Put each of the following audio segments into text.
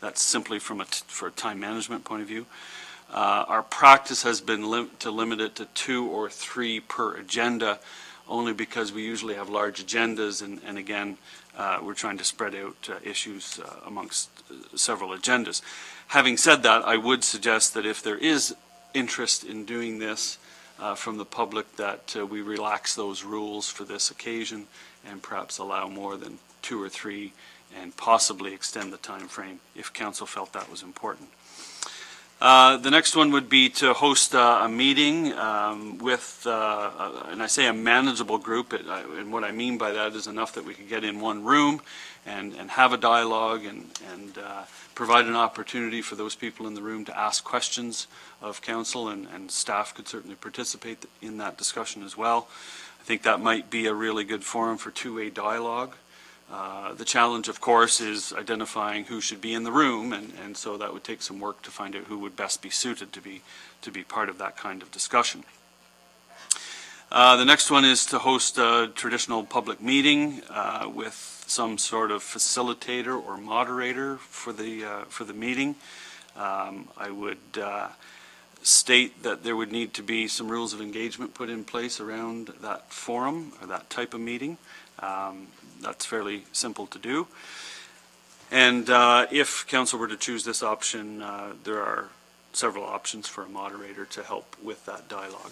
That's simply for a time management point of view. Our practice has been to limit it to 2 or 3 per agenda, only because we usually have large agendas, and again, we're trying to spread out issues amongst several agendas. Having said that, I would suggest that if there is interest in doing this from the public, that we relax those rules for this occasion and perhaps allow more than 2 or 3 and possibly extend the time frame if council felt that was important. The next one would be to host a meeting with, and I say a manageable group, and what I mean by that is enough that we could get in one room and have a dialogue and provide an opportunity for those people in the room to ask questions of council, and staff could certainly participate in that discussion as well. I think that might be a really good forum for two-way dialogue. The challenge, of course, is identifying who should be in the room, and so that would take some work to find out who would best be suited to be part of that kind of discussion. The next one is to host a traditional public meeting with some sort of facilitator or moderator for the meeting. I would state that there would need to be some rules of engagement put in place around that forum or that type of meeting. That's fairly simple to do. And if council were to choose this option, there are several options for a moderator to help with that dialogue.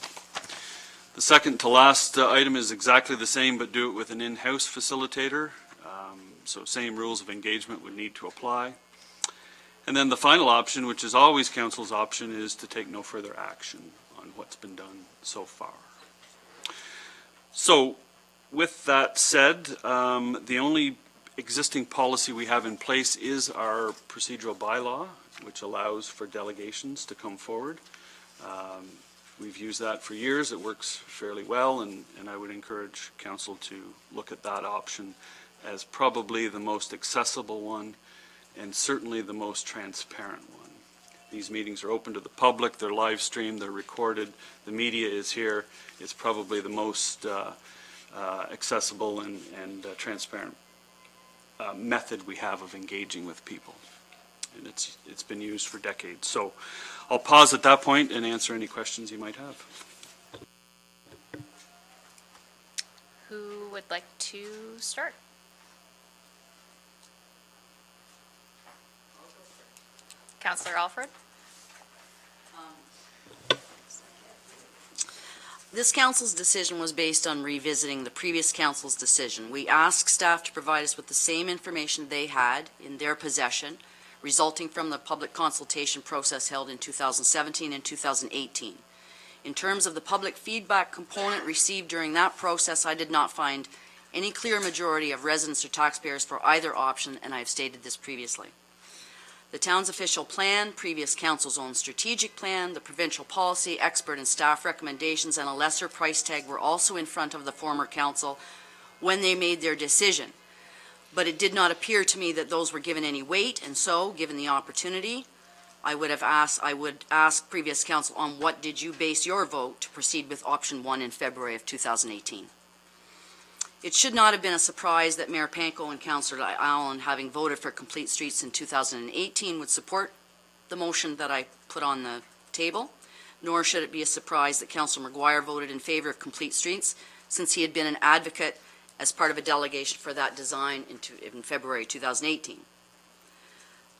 The second to last item is exactly the same, but do it with an in-house facilitator. So same rules of engagement would need to apply. And then the final option, which is always council's option, is to take no further action on what's been done so far. So, with that said, the only existing policy we have in place is our procedural bylaw, which allows for delegations to come forward. We've used that for years. It works fairly well, and I would encourage council to look at that option as probably the most accessible one and certainly the most transparent one. These meetings are open to the public, they're live streamed, they're recorded, the media is here. It's probably the most accessible and transparent method we have of engaging with people, and it's been used for decades. So I'll pause at that point and answer any questions you might have. Who would like to start? Councillor Alfred? This council's decision was based on revisiting the previous council's decision. We asked staff to provide us with the same information they had in their possession, resulting from the public consultation process held in 2017 and 2018. In terms of the public feedback component received during that process, I did not find any clear majority of residents or taxpayers for either option, and I have stated this previously. The town's official plan, previous council's own strategic plan, the provincial policy, expert and staff recommendations, and a lesser price tag were also in front of the former council when they made their decision. But it did not appear to me that those were given any weight, and so, given the opportunity, I would ask previous council on what did you base your vote to proceed with option 1 in February of 2018. It should not have been a surprise that Mayor Panko and Councillor Allen, having voted for complete streets in 2018, would support the motion that I put on the table, nor should it be a surprise that Councillor McGuire voted in favor of complete streets, since he had been an advocate as part of a delegation for that design in February 2018.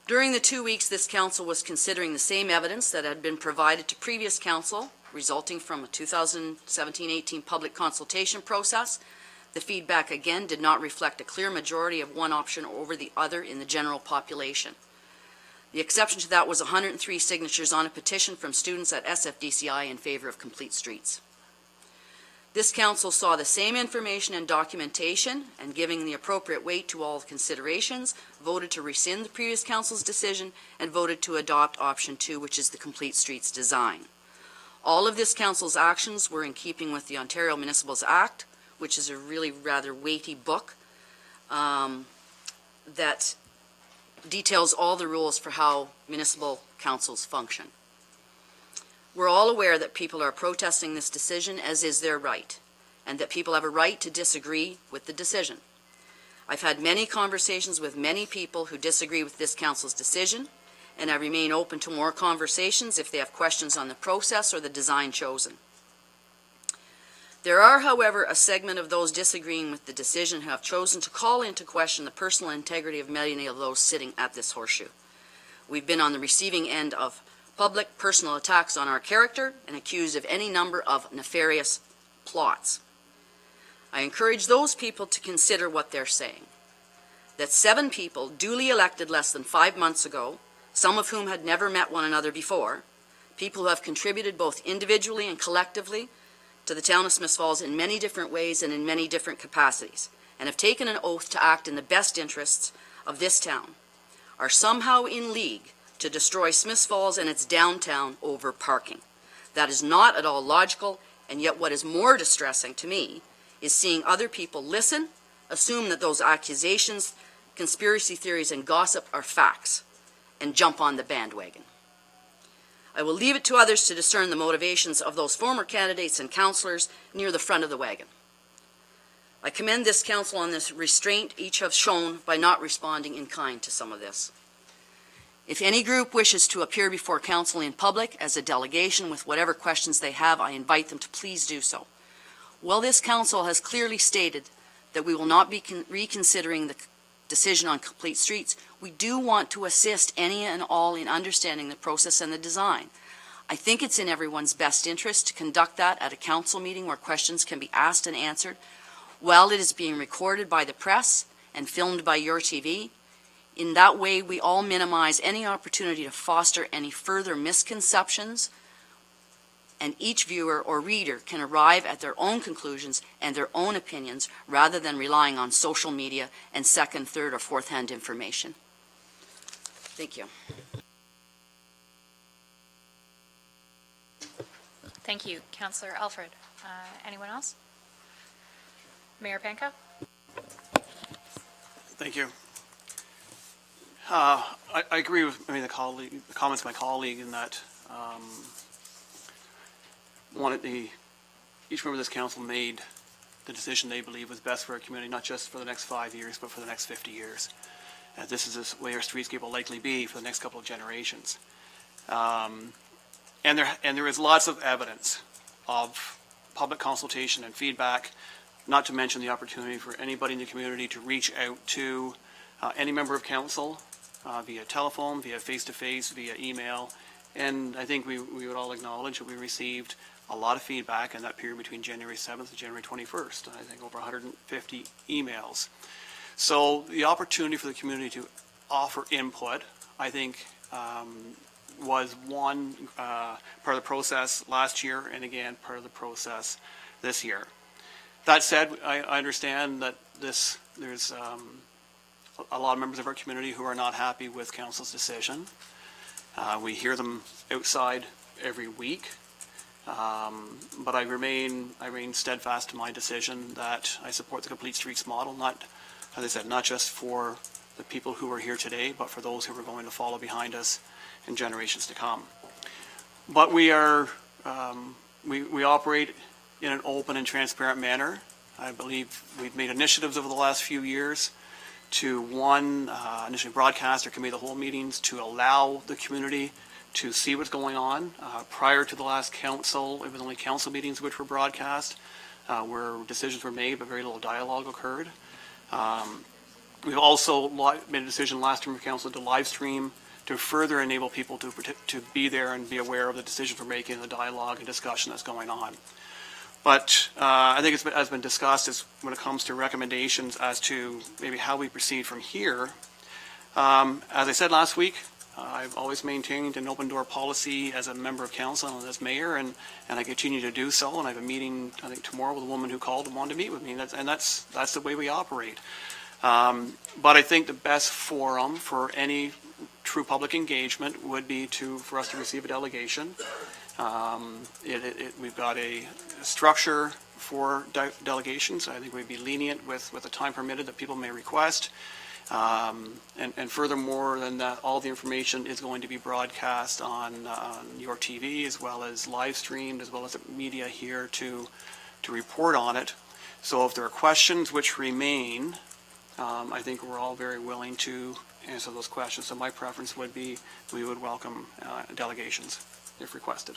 During the 2 weeks this council was considering the same evidence that had been provided to previous council, resulting from a 2017-18 public consultation process, the feedback again did not reflect a clear majority of one option over the other in the general population. The exception to that was 103 signatures on a petition from students at SFDCI in favor of complete streets. This council saw the same information and documentation, and giving the appropriate weight to all considerations, voted to rescind the previous council's decision and voted to adopt option 2, which is the complete streets design. All of this council's actions were in keeping with the Ontario Municipals Act, which is a really rather weighty book that details all the rules for how municipal councils function. We're all aware that people are protesting this decision, as is their right, and that people have a right to disagree with the decision. I've had many conversations with many people who disagree with this council's decision, and I remain open to more conversations if they have questions on the process or the design chosen. There are, however, a segment of those disagreeing with the decision who have chosen to call into question the personal integrity of many of those sitting at this horseshoe. We've been on the receiving end of public personal attacks on our character and accused of any number of nefarious plots. I encourage those people to consider what they're saying. That 7 people duly elected less than 5 months ago, some of whom had never met one another before, people who have contributed both individually and collectively to the town of Smiths Falls in many different ways and in many different capacities, and have taken an oath to act in the best interests of this town, are somehow in league to destroy Smiths Falls and its downtown over parking. That is not at all logical, and yet what is more distressing to me is seeing other people listen, assume that those accusations, conspiracy theories, and gossip are facts, and jump on the bandwagon. I will leave it to others to discern the motivations of those former candidates and councillors near the front of the wagon. I commend this council on this restraint each have shown by not responding in kind to some of this. If any group wishes to appear before council in public as a delegation with whatever questions they have, I invite them to please do so. While this council has clearly stated that we will not be reconsidering the decision on complete streets, we do want to assist any and all in understanding the process and the design. I think it's in everyone's best interest to conduct that at a council meeting where questions can be asked and answered while it is being recorded by the press and filmed by YourTV. In that way, we all minimize any opportunity to foster any further misconceptions, and each viewer or reader can arrive at their own conclusions and their own opinions rather than relying on social media and second, third, or fourth-hand information. Thank you. Thank you, Councillor Alfred. Anyone else? Mayor Panko? Thank you. I agree with the comments of my colleague in that each member of this council made the decision they believe was best for our community, not just for the next 5 years, but for the next 50 years. This is the way our streetscape will likely be for the next couple of generations. And there is lots of evidence of public consultation and feedback, not to mention the opportunity for anybody in the community to reach out to any member of council via telephone, via face-to-face, via email. And I think we would all acknowledge that we received a lot of feedback in that period between January 7th and January 21st. I think over 150 emails. So the opportunity for the community to offer input, I think, was one part of the process last year, and again, part of the process this year. That said, I understand that there's a lot of members of our community who are not happy with council's decision. We hear them outside every week. But I remain steadfast to my decision that I support the complete streets model, not, as I said, not just for the people who are here today, but for those who are going to follow behind us in generations to come. But we are, we operate in an open and transparent manner. I believe we've made initiatives over the last few years to, initially broadcast our committee of the whole meetings to allow the community to see what's going on. Prior to the last council, it was only council meetings which were broadcast, where decisions were made, but very little dialogue occurred. We've also made a decision last term of council to live stream to further enable people to be there and be aware of the decisions we're making and the dialogue and discussion that's going on. But I think it has been discussed as when it comes to recommendations as to maybe how we proceed from here. As I said last week, I've always maintained an open door policy as a member of council and as mayor, and I continue to do so. And I have a meeting, I think tomorrow, with a woman who called and wanted to meet with me. That's the way we operate. But I think the best forum for any true public engagement would be for us to receive a delegation. We've got a structure for delegations. I think we'd be lenient with the time permitted that people may request. And furthermore than that, all the information is going to be broadcast on YourTV, as well as live streamed, as well as the media here to report on it. So if there are questions which remain I think we're all very willing to answer those questions. So my preference would be we would welcome delegations if requested.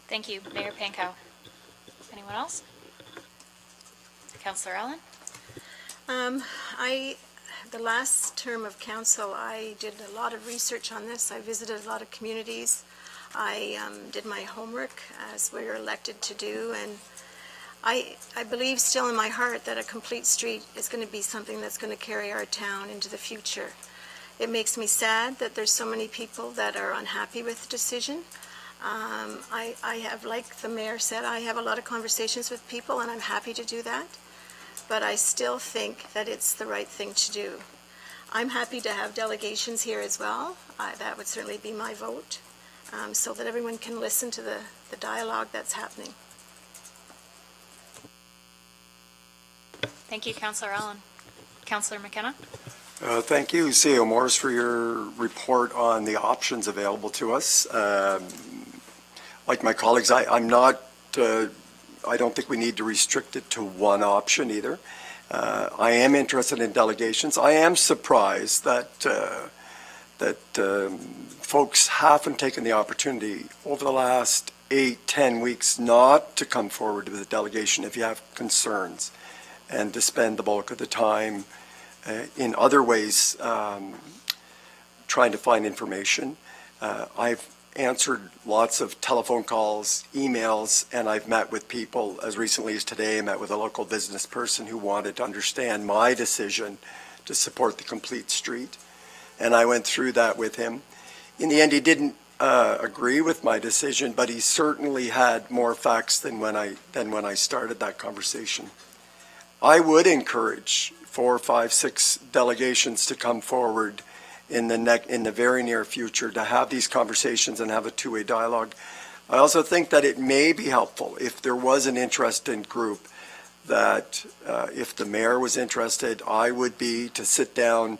Thank you. Mayor Pankow. Anyone else? Councillor Allen? The last term of council, I did a lot of research on this. I visited a lot of communities. I did my homework, as we were elected to do, and I believe still in my heart that a complete street is going to be something that's going to carry our town into the future. It makes me sad that there's so many people that are unhappy with the decision. I have, like the mayor said, I have a lot of conversations with people, and I'm happy to do that. But I still think that it's the right thing to do. I'm happy to have delegations here as well. That would certainly be my vote, so that everyone can listen to the dialogue that's happening. Thank you, Councillor Allen. Councillor McKenna? Thank you, CEO Morris, for your report on the options available to us. Like my colleagues, I don't think we need to restrict it to one option either. I am interested in delegations. I am surprised that folks haven't taken the opportunity over the last 8-10 weeks not to come forward with a delegation if you have concerns, and to spend the bulk of the time in other ways trying to find information. I've answered lots of telephone calls, emails, and I've met with people as recently as today. I met with a local business person who wanted to understand my decision to support the complete street, and I went through that with him. In the end, he didn't agree with my decision, but he certainly had more facts than when I started that conversation. I would encourage 4, 5, 6 delegations to come forward in the very near future to have these conversations and have a two-way dialogue. I also think that it may be helpful if there was an interested group, that if the mayor was interested, I would be to sit down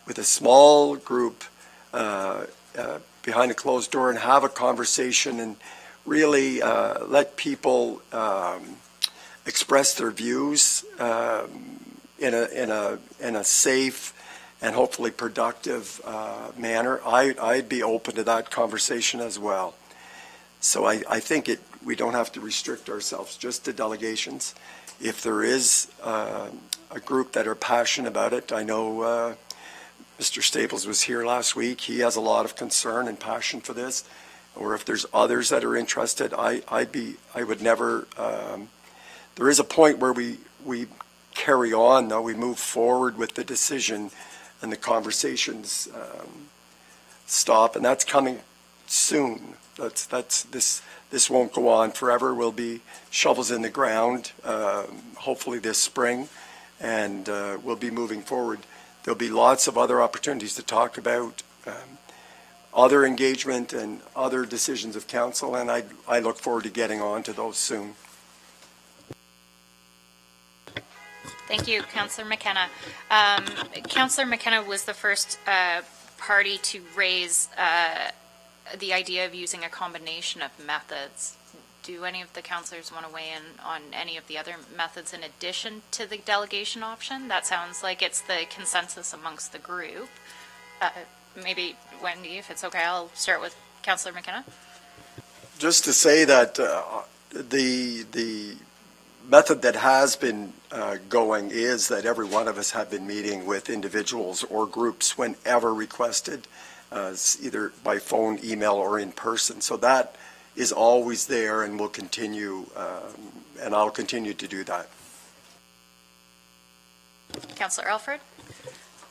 with a small group behind a closed door and have a conversation and really let people express their views in a safe and hopefully productive manner. I'd be open to that conversation as well. So I think we don't have to restrict ourselves just to delegations. If there is a group that are passionate about it, I know Mr. Staples was here last week. He has a lot of concern and passion for this. Or if there's others that are interested, I would never. There is a point where we carry on, though. We move forward with the decision, and the conversations stop, and that's coming soon. This won't go on forever. We'll be shovels in the ground, hopefully this spring, and we'll be moving forward. There'll be lots of other opportunities to talk about other engagement and other decisions of council, and I look forward to getting on to those soon. Thank you, Councillor McKenna. Councillor McKenna was the first party to raise the idea of using a combination of methods. Do any of the councillors want to weigh in on any of the other methods in addition to the delegation option? That sounds like it's the consensus amongst the group. Maybe, Wendy, if it's okay, I'll start with Councillor McKenna. Just to say that the method that has been going is that every one of us have been meeting with individuals or groups whenever requested, either by phone, email, or in person. So that is always there and will continue, and I'll continue to do that. Councillor Alfred?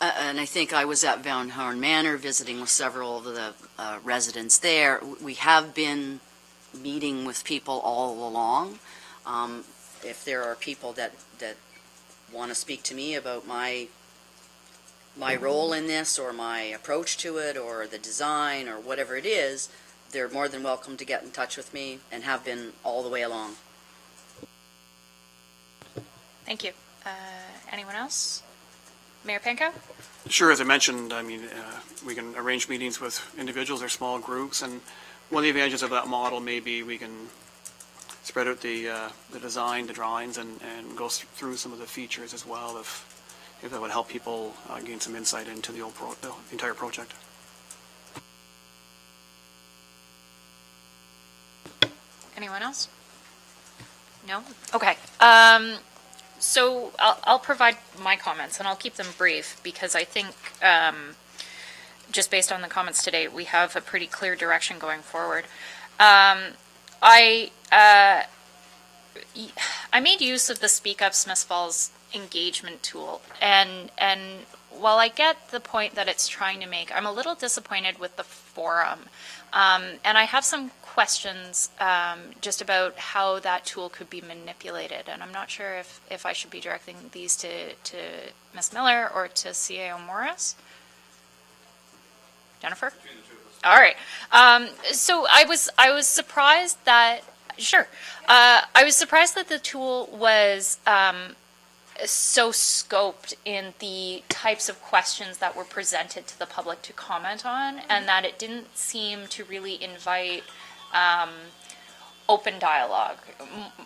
And I think I was at Van Horn Manor visiting with several of the residents there. We have been meeting with people all along. If there are people that want to speak to me about my role in this, or my approach to it, or the design, or whatever it is, they're more than welcome to get in touch with me, and have been all the way along. Thank you. Anyone else? Mayor Pankow? Sure, as I mentioned, I mean, we can arrange meetings with individuals or small groups, and one of the advantages of that model may be we can spread out the design, the drawings, and go through some of the features as well, if that would help people gain some insight into the entire project. Anyone else? No? Okay. So I'll provide my comments, and I'll keep them brief, because I think, just based on the comments today, we have a pretty clear direction going forward. I made use of the Speak Up Smiths Falls engagement tool, and while I get the point that it's trying to make, I'm a little disappointed with the forum. And I have some questions just about how that tool could be manipulated. And I'm not sure if I should be directing these to Ms. Miller or to CAO Morris. Jennifer? All right. So I was surprised that, sure. I was surprised that the tool was so scoped in the types of questions that were presented to the public to comment on, and that it didn't seem to really invite open dialogue,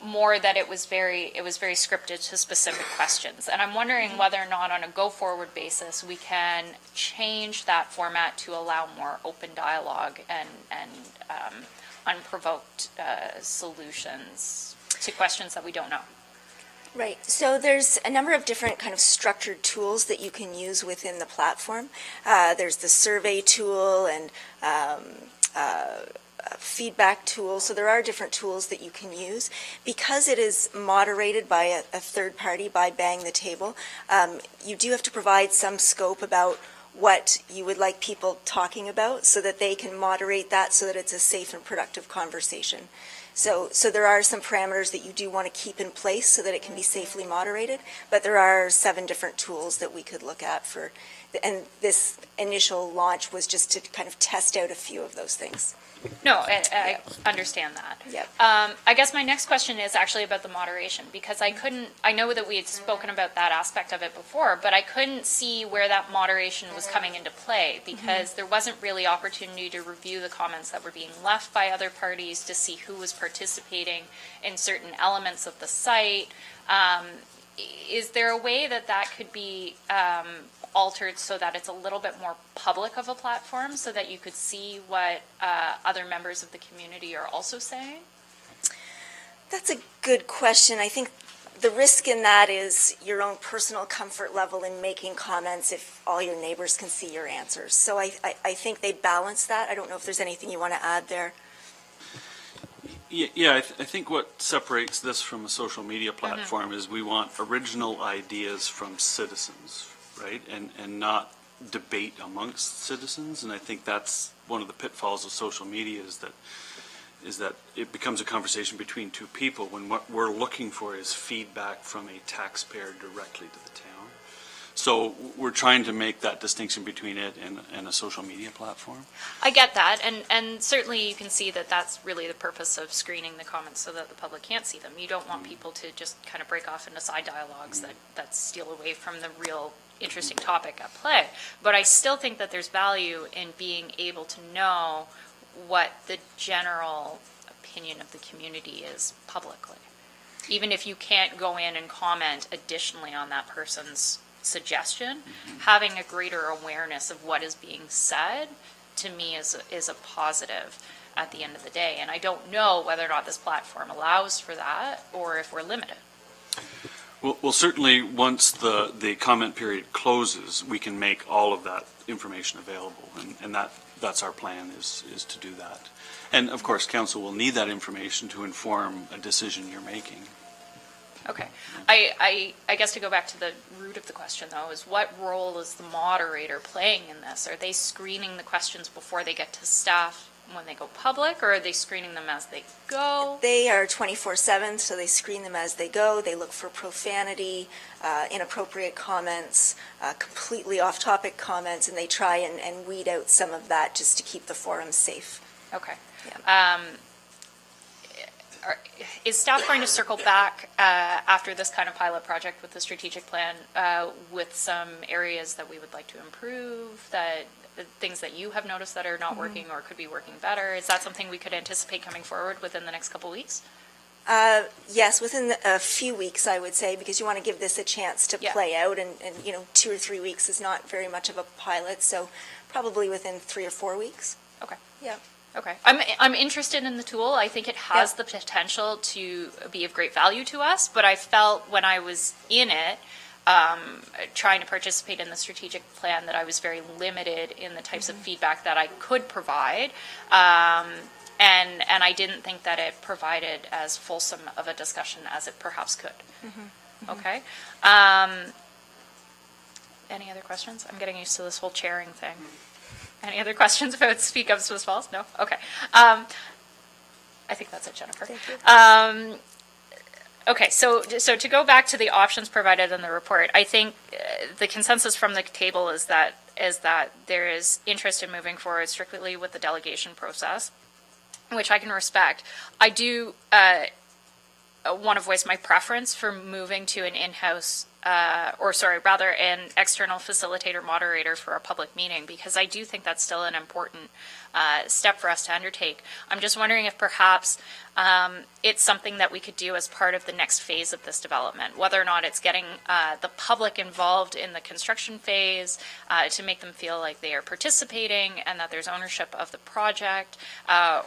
more that it was very scripted to specific questions. And I'm wondering whether or not on a go-forward basis we can change that format to allow more open dialogue and unprovoked solutions to questions that we don't know. Right. So there's a number of different kind of structured tools that you can use within the platform. There's the survey tool and feedback tool. So there are different tools that you can use. Because it is moderated by a third party, by Bang the Table, you do have to provide some scope about what you would like people talking about so that they can moderate that so that it's a safe and productive conversation. So there are some parameters that you do want to keep in place so that it can be safely moderated, but there are 7 different tools that we could look at for, and this initial launch was just to kind of test out a few of those things. No, I understand that. Yep. I guess my next question is actually about the moderation, because I know that we had spoken about that aspect of it before, but I couldn't see where that moderation was coming into play, because there wasn't really opportunity to review the comments that were being left by other parties, to see who was participating in certain elements of the site. Is there a way that could be altered so that it's a little bit more public of a platform, so that you could see what other members of the community are also saying? That's a good question. I think the risk in that is your own personal comfort level in making comments if all your neighbors can see your answers. So I think they balance that. I don't know if there's anything you want to add there. Yeah, I think what separates this from a social media platform is we want original ideas from citizens, right? And not debate amongst citizens. And I think that's one of the pitfalls of social media, is that it becomes a conversation between two people when what we're looking for is feedback from a taxpayer directly to the town. So we're trying to make that distinction between it and a social media platform. I get that, and certainly you can see that that's really the purpose of screening the comments, so that the public can't see them. You don't want people to just kind of break off into side dialogues that steal away from the real interesting topic at play. But I still think that there's value in being able to know what the general opinion of the community is publicly. Even if you can't go in and comment additionally on that person's suggestion, having a greater awareness of what is being said, to me, is a positive at the end of the day. And I don't know whether or not this platform allows for that, or if we're limited. Well, certainly once the comment period closes, we can make all of that information available, and that's our plan, is to do that. And of course, council will need that information to inform a decision you're making. Okay. I guess to go back to the root of the question, though, is what role is the moderator playing in this? Are they screening the questions before they get to staff when they go public, or are they screening them as they go? They are 24/7, so they screen them as they go. They look for profanity, inappropriate comments, completely off-topic comments, and they try and weed out some of that just to keep the forum safe. Okay. Yeah. Is staff going to circle back after this kind of pilot project with the strategic plan with some areas that we would like to improve, things that you have noticed that are not working or could be working better? Is that something we could anticipate coming forward within the next couple weeks? Yes, within a few weeks, I would say, because you want to give this a chance to Yeah. play out, and 2 or 3 weeks is not very much of a pilot, so probably within 3 or 4 weeks. Okay. Yeah. Okay. I'm interested in the tool. I think it has Yeah. the potential to be of great value to us, but I felt when I was in it, trying to participate in the strategic plan, that I was very limited in the types of feedback that I could provide. And I didn't think that it provided as fulsome of a discussion as it perhaps could. Okay. Any other questions? I'm getting used to this whole chairing thing. Any other questions about Speak Up Smiths Falls? No? Okay. I think that's it, Jennifer. Thank you. Okay, so to go back to the options provided in the report, I think the consensus from the table is that there is interest in moving forward strictly with the delegation process, which I can respect. I do want to voice my preference for moving to an in-house, an external facilitator moderator for a public meeting, because I do think that's still an important step for us to undertake. I'm just wondering if perhaps it's something that we could do as part of the next phase of this development, whether or not it's getting the public involved in the construction phase to make them feel like they are participating and that there's ownership of the project,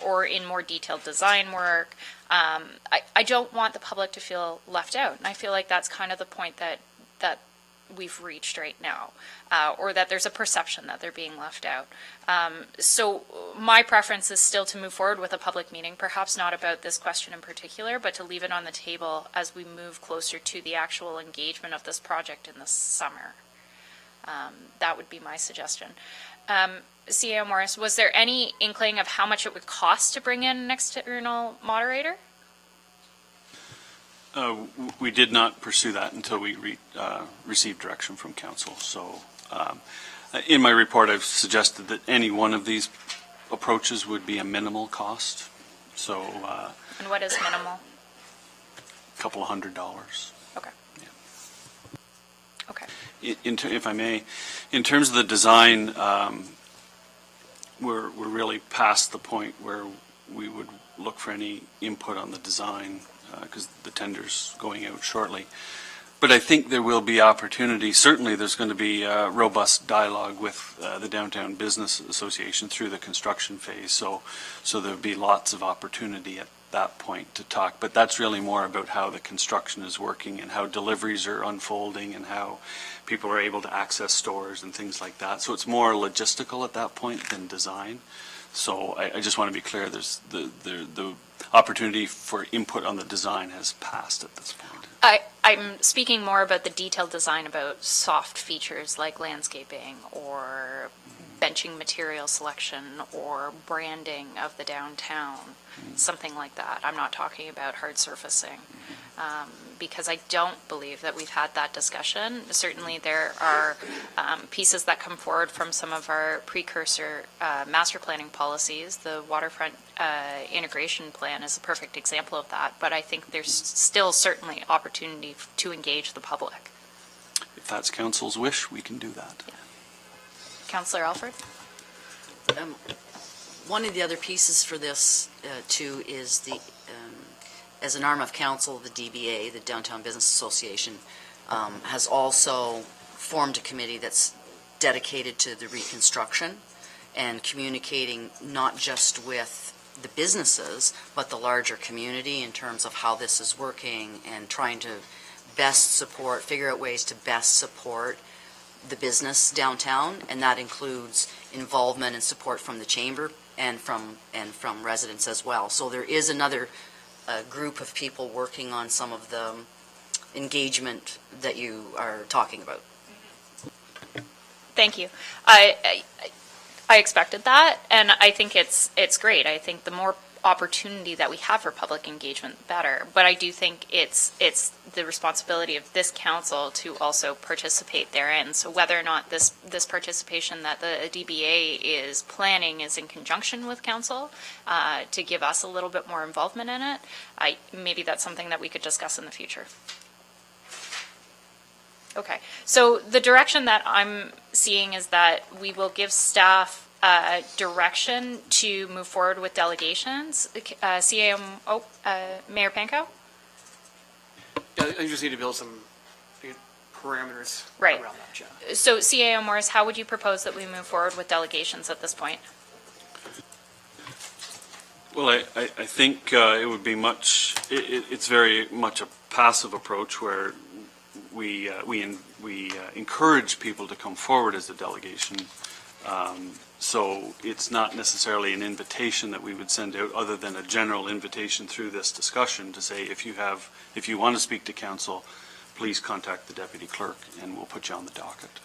or in more detailed design work. I don't want the public to feel left out, and I feel like that's kind of the point that we've reached right now, or that there's a perception that they're being left out. So my preference is still to move forward with a public meeting, perhaps not about this question in particular, but to leave it on the table as we move closer to the actual engagement of this project in the summer. That would be my suggestion. CEO Morris, was there any inkling of how much it would cost to bring in an external moderator? We did not pursue that until we received direction from council. So in my report, I've suggested that any one of these approaches would be a minimal cost. So And what is minimal? a couple of $100s. Okay. Yeah. Okay. If I may, in terms of the design, we're really past the point where we would look for any input on the design, because the tender's going out shortly. But I think there will be opportunity. Certainly, there's going to be robust dialogue with the Downtown Business Association through the construction phase. So there'll be lots of opportunity at that point to talk. But that's really more about how the construction is working and how deliveries are unfolding and how people are able to access stores and things like that. So it's more logistical at that point than design. So I just want to be clear, there's the opportunity for input on the design has passed at this point. I'm speaking more about the detailed design, about soft features like landscaping or benching material selection or branding of the downtown, something like that. I'm not talking about hard surfacing, because I don't believe that we've had that discussion. Certainly there are pieces that come forward from some of our precursor master planning policies. The waterfront integration plan is a perfect example of that, but I think there's still certainly opportunity to engage the public. If that's council's wish, we can do that. Yeah. Councillor Alford? One of the other pieces for this, too, is as an arm of council, the DBA, the Downtown Business Association, has also formed a committee that's dedicated to the reconstruction and communicating not just with the businesses, but the larger community in terms of how this is working and trying to figure out ways to best support the business downtown, and that includes involvement and support from the chamber and from residents as well. So there is another group of people working on some of the engagement that you are talking about. Thank you. I expected that, and I think it's great. I think the more opportunity that we have for public engagement, the better. But I do think it's the responsibility of this council to also participate therein. So whether or not this participation that the DBA is planning is in conjunction with council to give us a little bit more involvement in it, maybe that's something that we could discuss in the future. Okay, so the direction that I'm seeing is that we will give staff direction to move forward with delegations. Mayor Panko? Yeah, I just need to build some parameters Right. around that, yeah. So CAO Morris, how would you propose that we move forward with delegations at this point? Well, I think it would be it's very much a passive approach where we encourage people to come forward as a delegation. So it's not necessarily an invitation that we would send out, other than a general invitation through this discussion to say, if you want to speak to council, please contact the deputy clerk and we'll put you on the docket.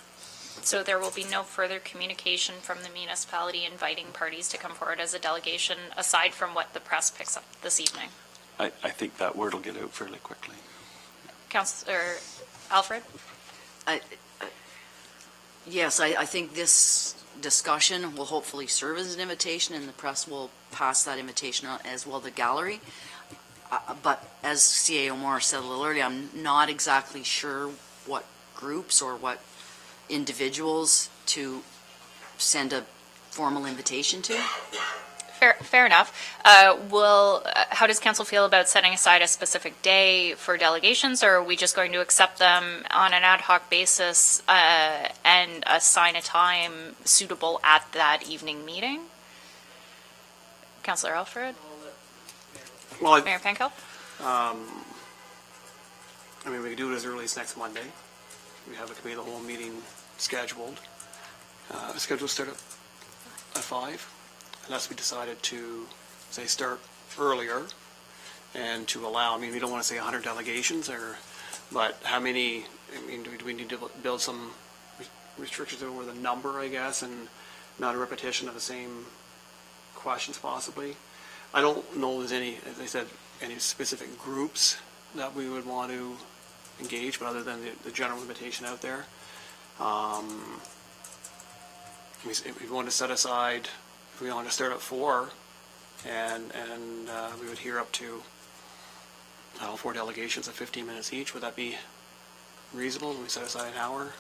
So there will be no further communication from the municipality inviting parties to come forward as a delegation, aside from what the press picks up this evening. I think that word will get out fairly quickly. Councillor Alfred? Yes, I think this discussion will hopefully serve as an invitation, and the press will pass that invitation on, as well the gallery. But as CAO Morris said a little earlier, I'm not exactly sure what groups or what individuals to send a formal invitation to. Fair enough. How does council feel about setting aside a specific day for delegations, or are we just going to accept them on an ad hoc basis and assign a time suitable at that evening meeting? Councillor Alfred? Well, Mayor Panko? I mean, we could do it as early as next Monday. We have a committee of the whole meeting scheduled. Scheduled to start at 5, unless we decided to, say, start earlier and to allow, I mean, we don't want to say 100 delegations, but how many, I mean, do we need to build some restrictions over the number, I guess, and not a repetition of the same questions possibly? I don't know if there's any, as I said, any specific groups that we would want to engage, but other than the general invitation out there. If we want to set aside, if we want to start at 4, and we would hear up to 4 delegations of 15 minutes each, would that be reasonable? We set aside an hour?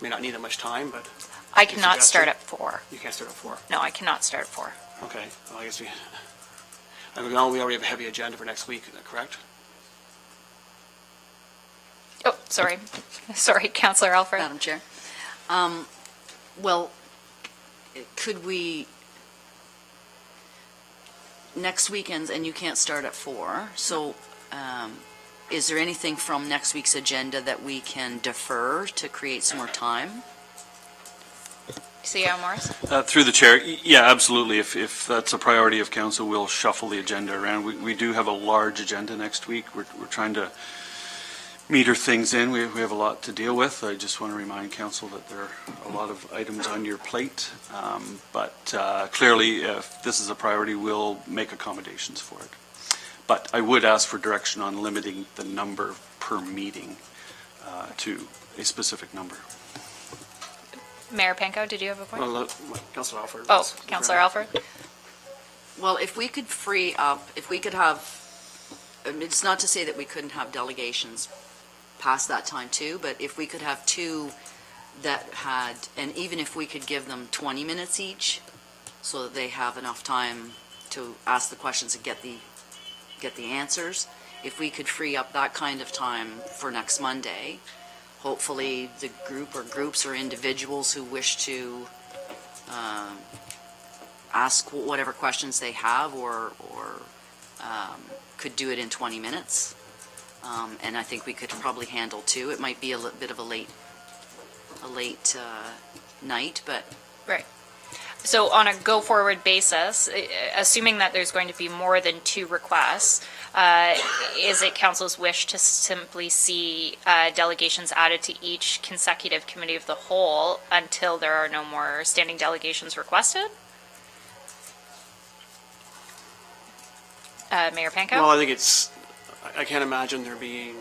May not need that much time, but I cannot start at 4. you can't start at 4. No, I cannot start at 4. Okay, well, I guess I mean, we already have a heavy agenda for next week, is that correct? Oh, sorry. Sorry, Councillor Alfred. Madam Chair. Well, could we, next weekend, and you can't start at 4, so is there anything from next week's agenda that we can defer to create some more time? CAO Morris? Through the chair, yeah, absolutely. If that's a priority of council, we'll shuffle the agenda around. We do have a large agenda next week. We're trying to meter things in. We have a lot to deal with. I just want to remind council that there are a lot of items on your plate. But clearly, if this is a priority, we'll make accommodations for it. But I would ask for direction on limiting the number per meeting to a specific number. Mayor Panko, did you have a point? Well, Councillor Alford. Oh, Councillor Alfred? Well, if we could free up, if we could have, I mean, it's not to say that we couldn't have delegations past that time too, but if we could have 2 that had, and even if we could give them 20 minutes each, so that they have enough time to ask the questions and get the answers, if we could free up that kind of time for next Monday, hopefully the group or groups or individuals who wish to ask whatever questions they have or could do it in 20 minutes. And I think we could probably handle 2. It might be a bit of a late night, but Right. So on a go-forward basis, assuming that there's going to be more than 2 requests, is it council's wish to simply see delegations added to each consecutive committee of the whole until there are no more standing delegations requested? Mayor Panko? Well, I think I can't imagine there being,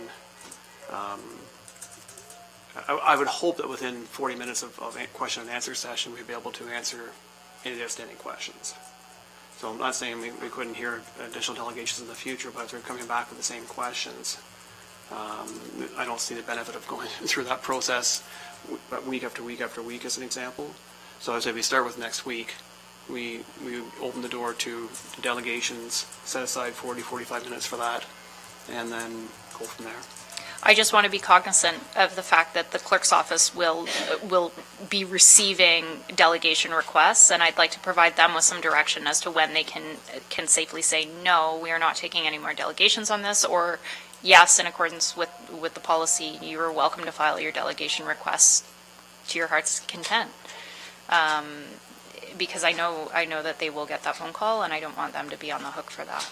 I would hope that within 40 minutes of a question and answer session, we'd be able to answer any outstanding questions. So I'm not saying we couldn't hear additional delegations in the future, but if they're coming back with the same questions, I don't see the benefit of going through that process week after week after week as an example. So I'd say we start with next week. We open the door to delegations, set aside 40, 45 minutes for that, and then go from there. I just want to be cognizant of the fact that the clerk's office will be receiving delegation requests, and I'd like to provide them with some direction as to when they can safely say, no, we are not taking any more delegations on this, or yes, in accordance with the policy, you are welcome to file your delegation requests to your heart's content. Because I know that they will get that phone call, and I don't want them to be on the hook for that.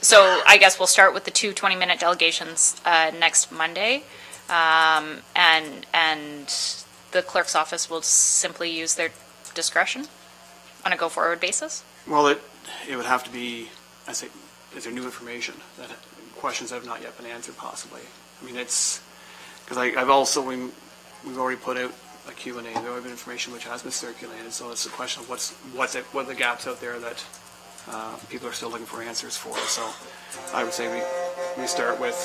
So I guess we'll start with the two 20-minute delegations next Monday, and the clerk's office will simply use their discretion on a go-forward basis? Well, it would have to be, I say, is there new information, that questions that have not yet been answered possibly? I mean, it's, because I've also, we've already put out a Q&A, there have been information which has been circulated, so it's a question of what are the gaps out there that people are still looking for answers for. So I would say we start with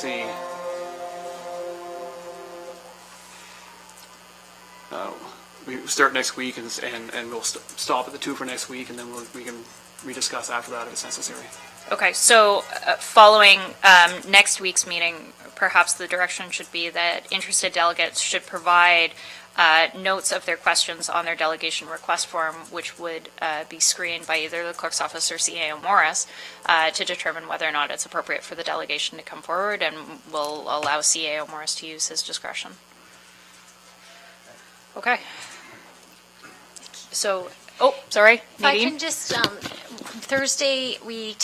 we start next week and we'll stop at the two for next week, and then we can rediscuss after that if it's necessary. Okay, so following next week's meeting, perhaps the direction should be that interested delegates should provide notes of their questions on their delegation request form, which would be screened by either the clerk's office or CAO Morris to determine whether or not it's appropriate for the delegation to come forward, and will allow CAO Morris to use his discretion. Okay. So, oh, sorry, If I Nadine? can just, Thursday, we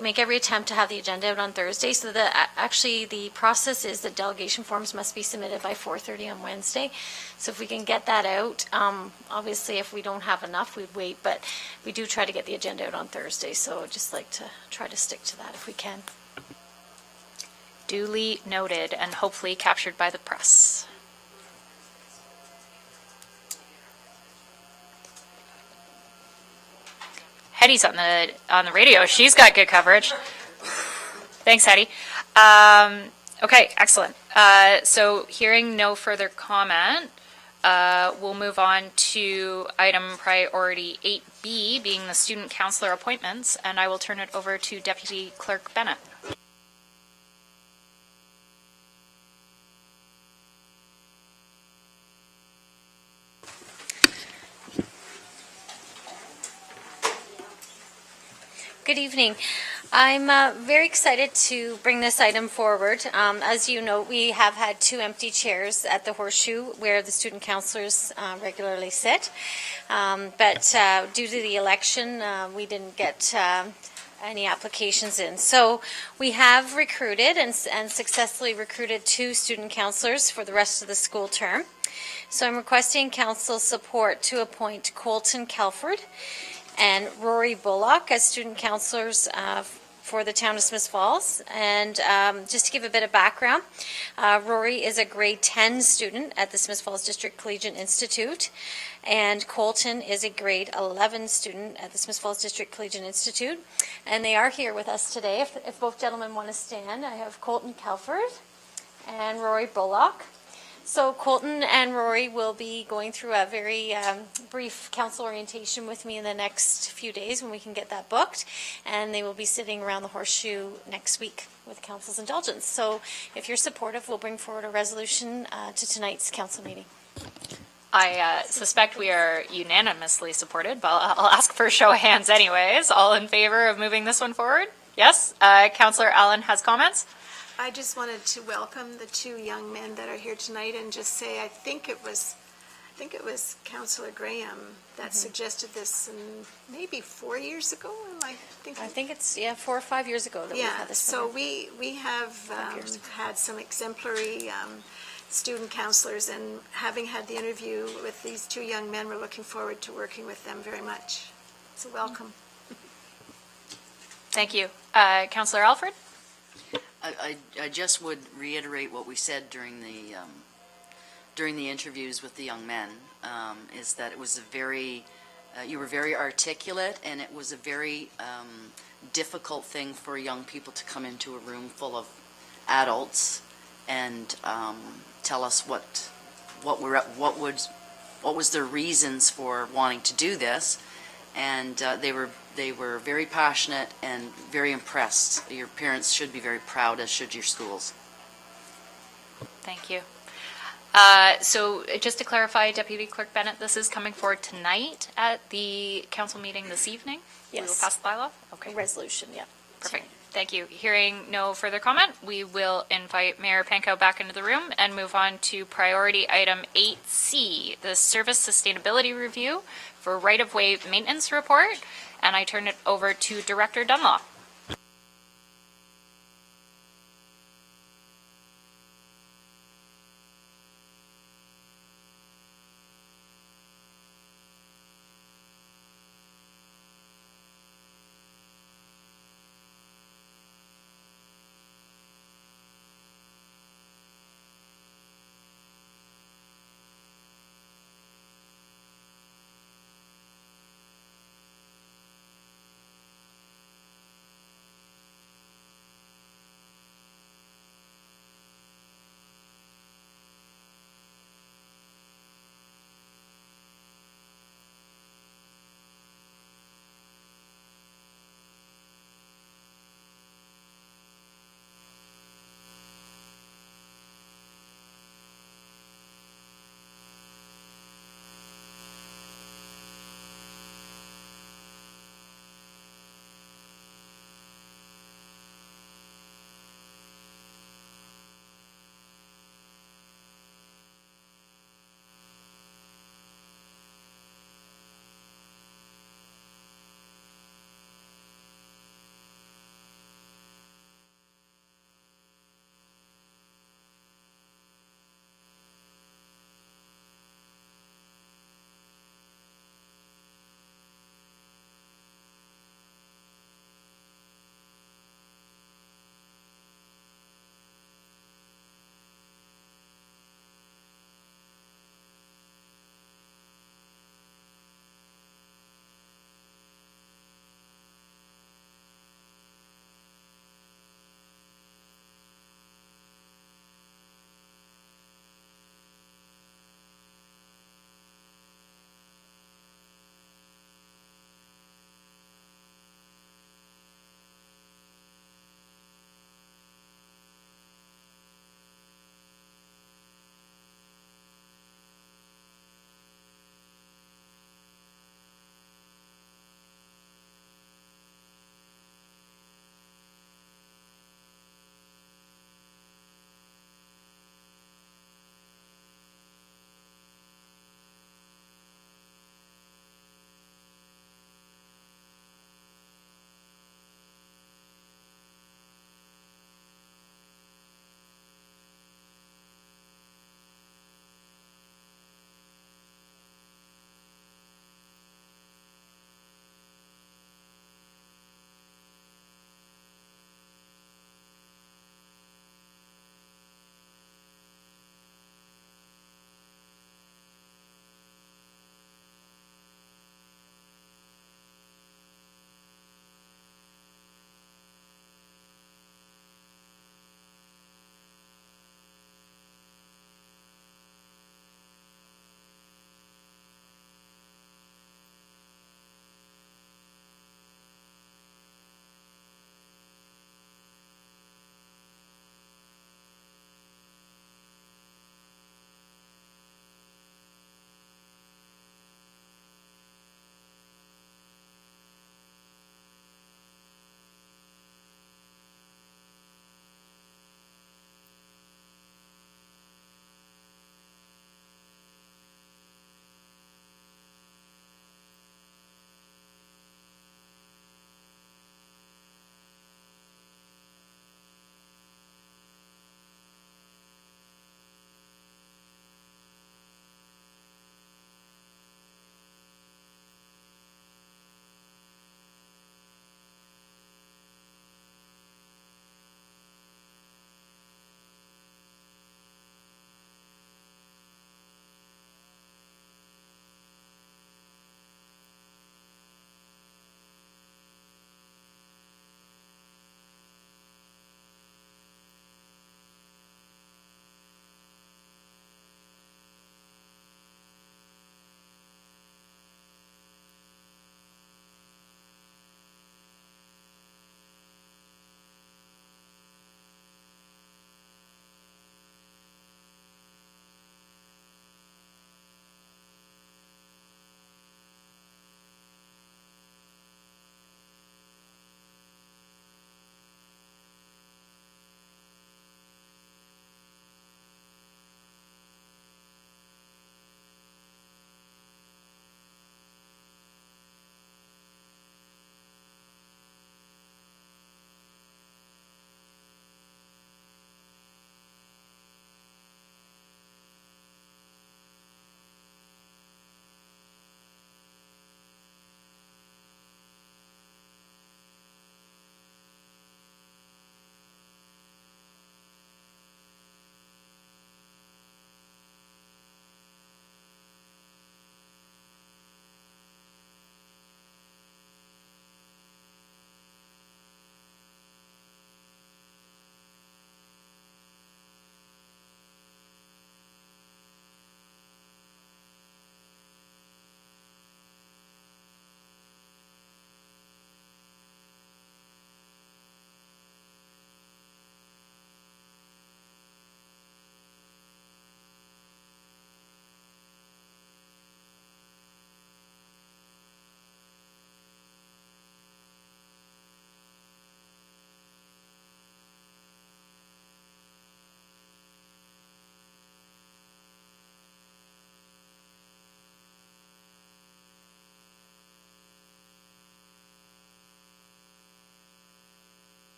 make every attempt to have the agenda out on Thursday, so that actually the process is that delegation forms must be submitted by 4:30 on Wednesday. So if we can get that out, obviously if we don't have enough, we'd wait, but we do try to get the agenda out on Thursday, so I'd just like to try to stick to that if we can. Duly noted and hopefully captured by the press. Hetty's on the radio. She's got good coverage. Thanks, Hetty. Okay, excellent. So hearing no further comment, we'll move on to item priority 8B, being the student counselor appointments, and I will turn it over to Deputy Clerk Bennett. Good evening. I'm very excited to bring this item forward. As you know, we have had 2 empty chairs at the Horseshoe where the student counselors regularly sit. But due to the election, we didn't get any applications in. So we have recruited and successfully recruited 2 student counselors for the rest of the school term. So I'm requesting council support to appoint Colton, Calvert, and Rory, Bullock as student counselors for the town of Smiths Falls. And just to give a bit of background, Rory is a grade 10 student at the Smiths Falls District Collegiate Institute, and Colton is a grade 11 student at the Smiths Falls District Collegiate Institute. And they are here with us today. If both gentlemen want to stand, I have Colton Calvert and Rory Bullock. So Colton and Rory will be going through a very brief council orientation with me in the next few days when we can get that booked, and they will be sitting around the Horseshoe next week with council's indulgence. So if you're supportive, we'll bring forward a resolution to tonight's council meeting. I suspect we are unanimously supported, but I'll ask for a show of hands anyways. All in favor of moving this one forward? Yes? Councillor Allen has comments? I just wanted to welcome the 2 young men that are here tonight and just say I think it was Councillor Graham that suggested this maybe 4 years ago. Am I thinking? I think it's 4 or 5 years ago that we've had this. So we have had some exemplary student counselors, and having had the interview with these 2 young men, we're looking forward to working with them very much. So welcome. Thank you. Councillor Alfred? I just would reiterate what we said during the interviews with the young men, is that it was a very, you were very articulate, and it was a very difficult thing for young people to come into a room full of adults and tell us what what was their reasons for wanting to do this, and they were very passionate and very impressed. Your parents should be very proud, as should your schools. Thank you. So just to clarify, Deputy Clerk Bennett, this is coming forward tonight at the council meeting this evening? We will Yes. pass the bylaw? Okay. Resolution, yeah. Perfect. Thank you. Hearing no further comment, we will invite Mayor Pankow back into the room and move on to priority item 8C, the Service Sustainability Review for Right-of-Way Maintenance Report. And I turn it over to Director Dunlop.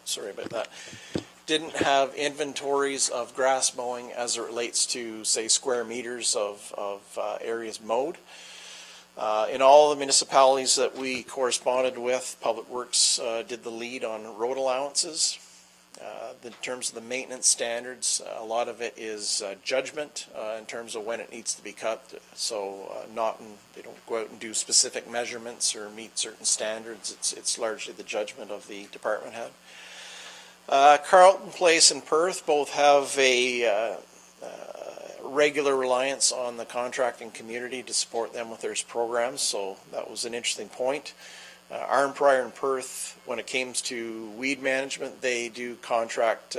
sorry about that, didn't have inventories of grass mowing as it relates to, say, square meters of areas mowed. In all the municipalities that we corresponded with, Public Works did the lead on road allowances. In terms of the maintenance standards, a lot of it is judgment in terms of when it needs to be cut. So they don't go out and do specific measurements or meet certain standards. It's largely the judgment of the department head. Carlton Place and Perth both have a regular reliance on the contracting community to support them with their programs, so that was an interesting point. Arnprior and Perth, when it comes to weed management, they do contract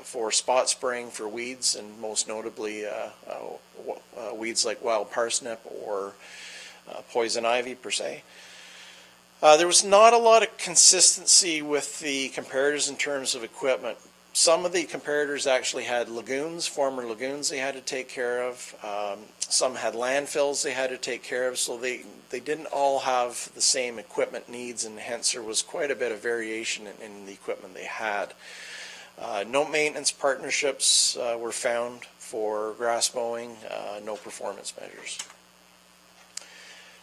for spot spraying for weeds, and most notably weeds like wild parsnip or poison ivy per se. There was not a lot of consistency with the comparators in terms of equipment. Some of the comparators actually had lagoons, former lagoons they had to take care of. Some had landfills they had to take care of, so they didn't all have the same equipment needs, and hence there was quite a bit of variation in the equipment they had. No maintenance partnerships were found for grass mowing, no performance measures.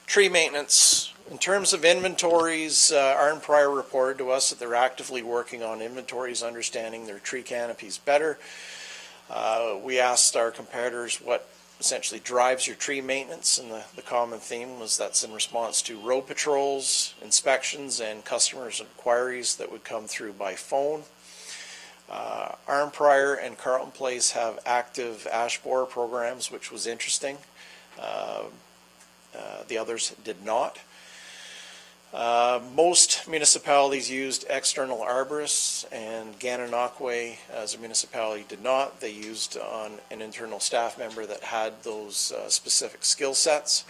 Tree maintenance. In terms of inventories, Arnprior reported to us that they're actively working on inventories, understanding their tree canopies better. We asked our competitors what essentially drives your tree maintenance, and the common theme was that's in response to road patrols, inspections, and customers' inquiries that would come through by phone. Arnprior and Carlton Place have active ash borer programs, which was interesting. The others did not. Most municipalities used external arborists, and Gananoque as a municipality did not. They used on an internal staff member that had those specific skill sets.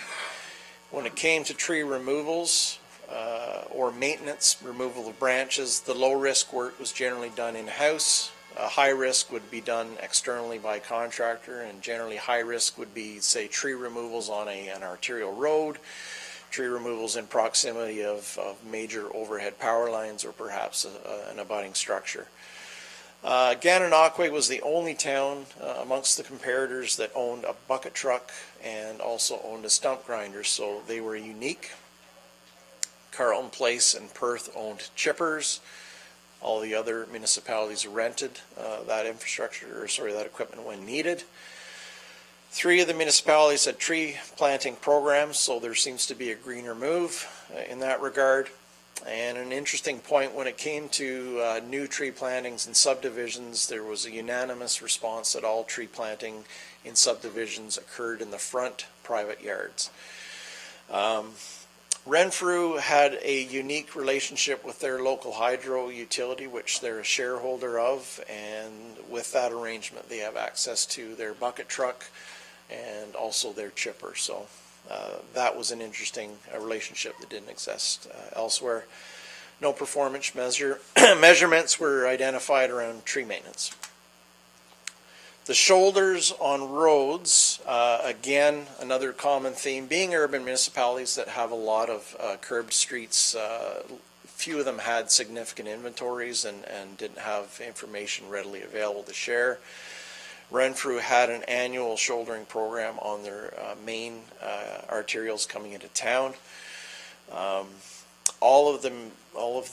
When it came to tree removals or maintenance, removal of branches, the low risk work was generally done in-house. High risk would be done externally by a contractor, and generally high risk would be, say, tree removals on an arterial road, tree removals in proximity of major overhead power lines, or perhaps an abutting structure. Gananoque was the only town amongst the comparators that owned a bucket truck and also owned a stump grinder, so they were unique. Carlton Place and Perth owned chippers. All the other municipalities rented that equipment when needed. 3 of the municipalities had tree planting programs, so there seems to be a greener move in that regard. And an interesting point, when it came to new tree plantings in subdivisions, there was a unanimous response that all tree planting in subdivisions occurred in the front private yards. Renfrew had a unique relationship with their local hydro utility, which they're a shareholder of, and with that arrangement they have access to their bucket truck and also their chipper. So that was an interesting relationship that didn't exist elsewhere. No performance measurements were identified around tree maintenance. The shoulders on roads, again, another common theme, being urban municipalities that have a lot of curbed streets, few of them had significant inventories and didn't have information readily available to share. Renfrew had an annual shouldering program on their main arterials coming into town. All of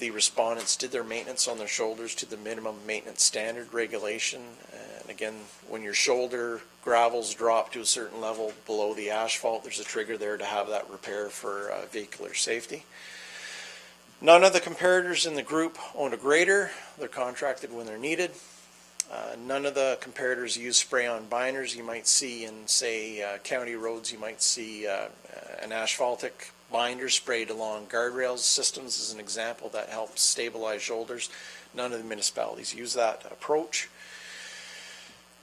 the respondents did their maintenance on their shoulders to the minimum maintenance standard regulation. And again, when your shoulder gravels drop to a certain level below the asphalt, there's a trigger there to have that repair for vehicular safety. None of the comparators in the group owned a grader. They're contracted when they're needed. None of the comparators use spray-on binders. You might see in, say, county roads, you might see an asphaltic binder sprayed along guardrails systems as an example that helps stabilize shoulders. None of the municipalities use that approach.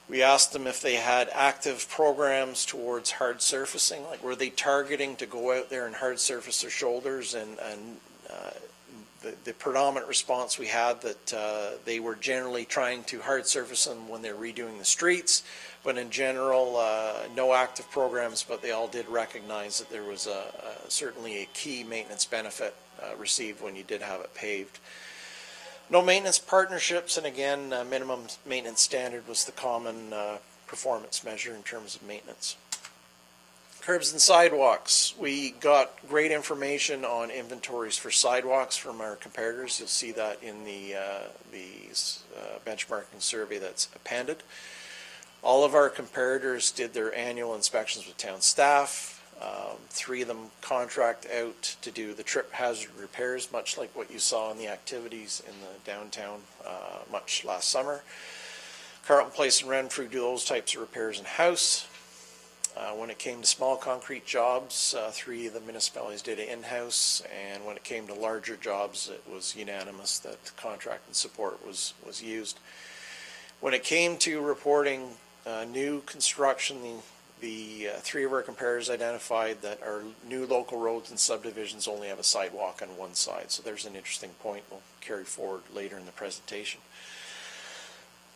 We asked them if they had active programs towards hard surfacing, like were they targeting to go out there and hard surface their shoulders, and the predominant response we had that they were generally trying to hard surface them when they're redoing the streets, but in general, no active programs, but they all did recognize that there was certainly a key maintenance benefit received when you did have it paved. No maintenance partnerships, and again, minimum maintenance standard was the common performance measure in terms of maintenance. Curbs and sidewalks. We got great information on inventories for sidewalks from our comparators. You'll see that in the benchmarking survey that's appended. All of our comparators did their annual inspections with town staff. 3 of them contract out to do the trip hazard repairs, much like what you saw in the activities in the downtown much last summer. Carlton Place and Renfrew do those types of repairs in-house. When it came to small concrete jobs, 3 of the municipalities did it in-house, and when it came to larger jobs, it was unanimous that contract and support was used. When it came to reporting new construction, the 3 of our comparators identified that our new local roads and subdivisions only have a sidewalk on one side, so there's an interesting point we'll carry forward later in the presentation.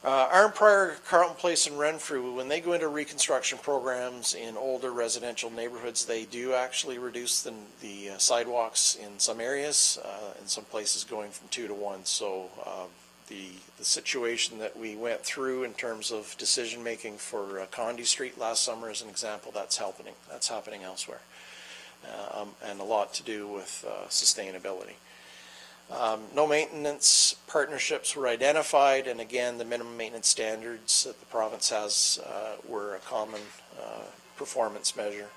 Pryor, Carlton Place and Renfrew, when they go into reconstruction programs in older residential neighborhoods, they do actually reduce the sidewalks in some areas, in some places going from 2 to 1. So the situation that we went through in terms of decision making for Condi Street last summer is an example that's happening elsewhere, and a lot to do with sustainability. No maintenance partnerships were identified, and again, the minimum maintenance standards that the province has were a common performance measure.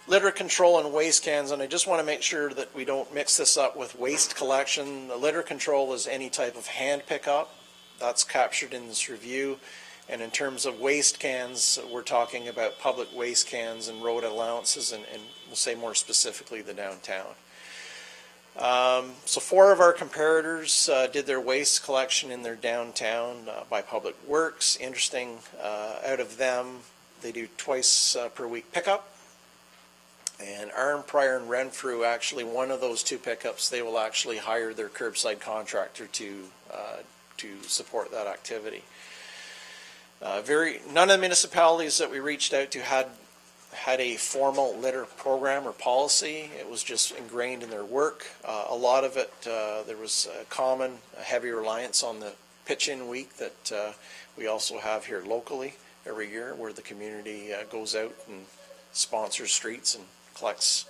Litter control and waste cans, and I just want to make sure that we don't mix this up with waste collection. The litter control is any type of hand pickup. That's captured in this review. And in terms of waste cans, we're talking about public waste cans and road allowances, and we'll say more specifically the downtown. So 4 of our comparators did their waste collection in their downtown by Public Works. Interesting, out of them, they do twice per week pickup. And Pryor and Renfrew, actually one of those 2 pickups, they will actually hire their curbside contractor to support that activity. None of the municipalities that we reached out to had a formal litter program or policy. It was just ingrained in their work. A lot of it, there was a heavy reliance on the pitch-in week that we also have here locally every year, where the community goes out and sponsors streets and collects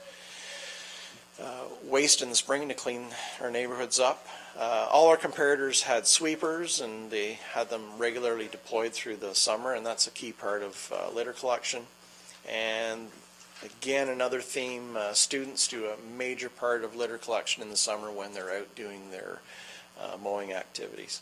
waste in the spring to clean our neighborhoods up. All our comparators had sweepers, and they had them regularly deployed through the summer, and that's a key part of litter collection. And again, another theme, students do a major part of litter collection in the summer when they're out doing their mowing activities.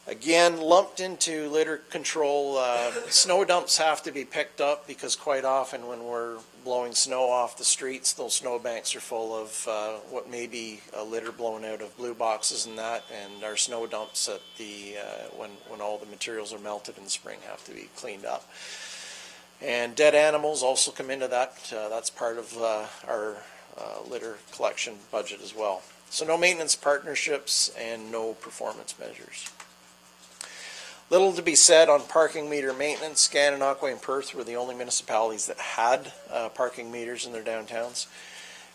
Again, lumped into litter control, snow dumps have to be picked up, because quite often when we're blowing snow off the streets, those snow banks are full of what may be litter blown out of blue boxes and that, and our snow dumps at the when all the materials are melted in the spring have to be cleaned up. And dead animals also come into that. That's part of our litter collection budget as well. So no maintenance partnerships and no performance measures. Little to be said on parking meter maintenance. Gananoque and Perth were the only municipalities that had parking meters in their downtowns.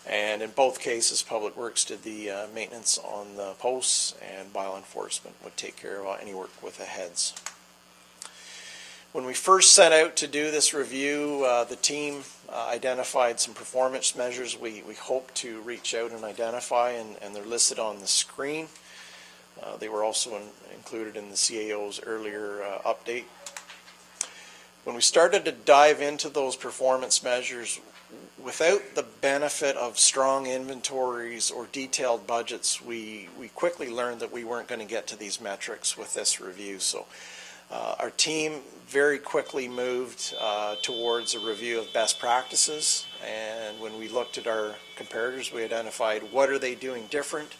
And in both cases, Public Works did the maintenance on the posts, and bylaw enforcement would take care of any work with the heads. When we first set out to do this review, the team identified some performance measures we hope to reach out and identify, and they're listed on the screen. They were also included in the CAO's earlier update. When we started to dive into those performance measures, without the benefit of strong inventories or detailed budgets, we quickly learned that we weren't going to get to these metrics with this review. So our team very quickly moved towards a review of best practices, and when we looked at our comparators, we identified what are they doing different,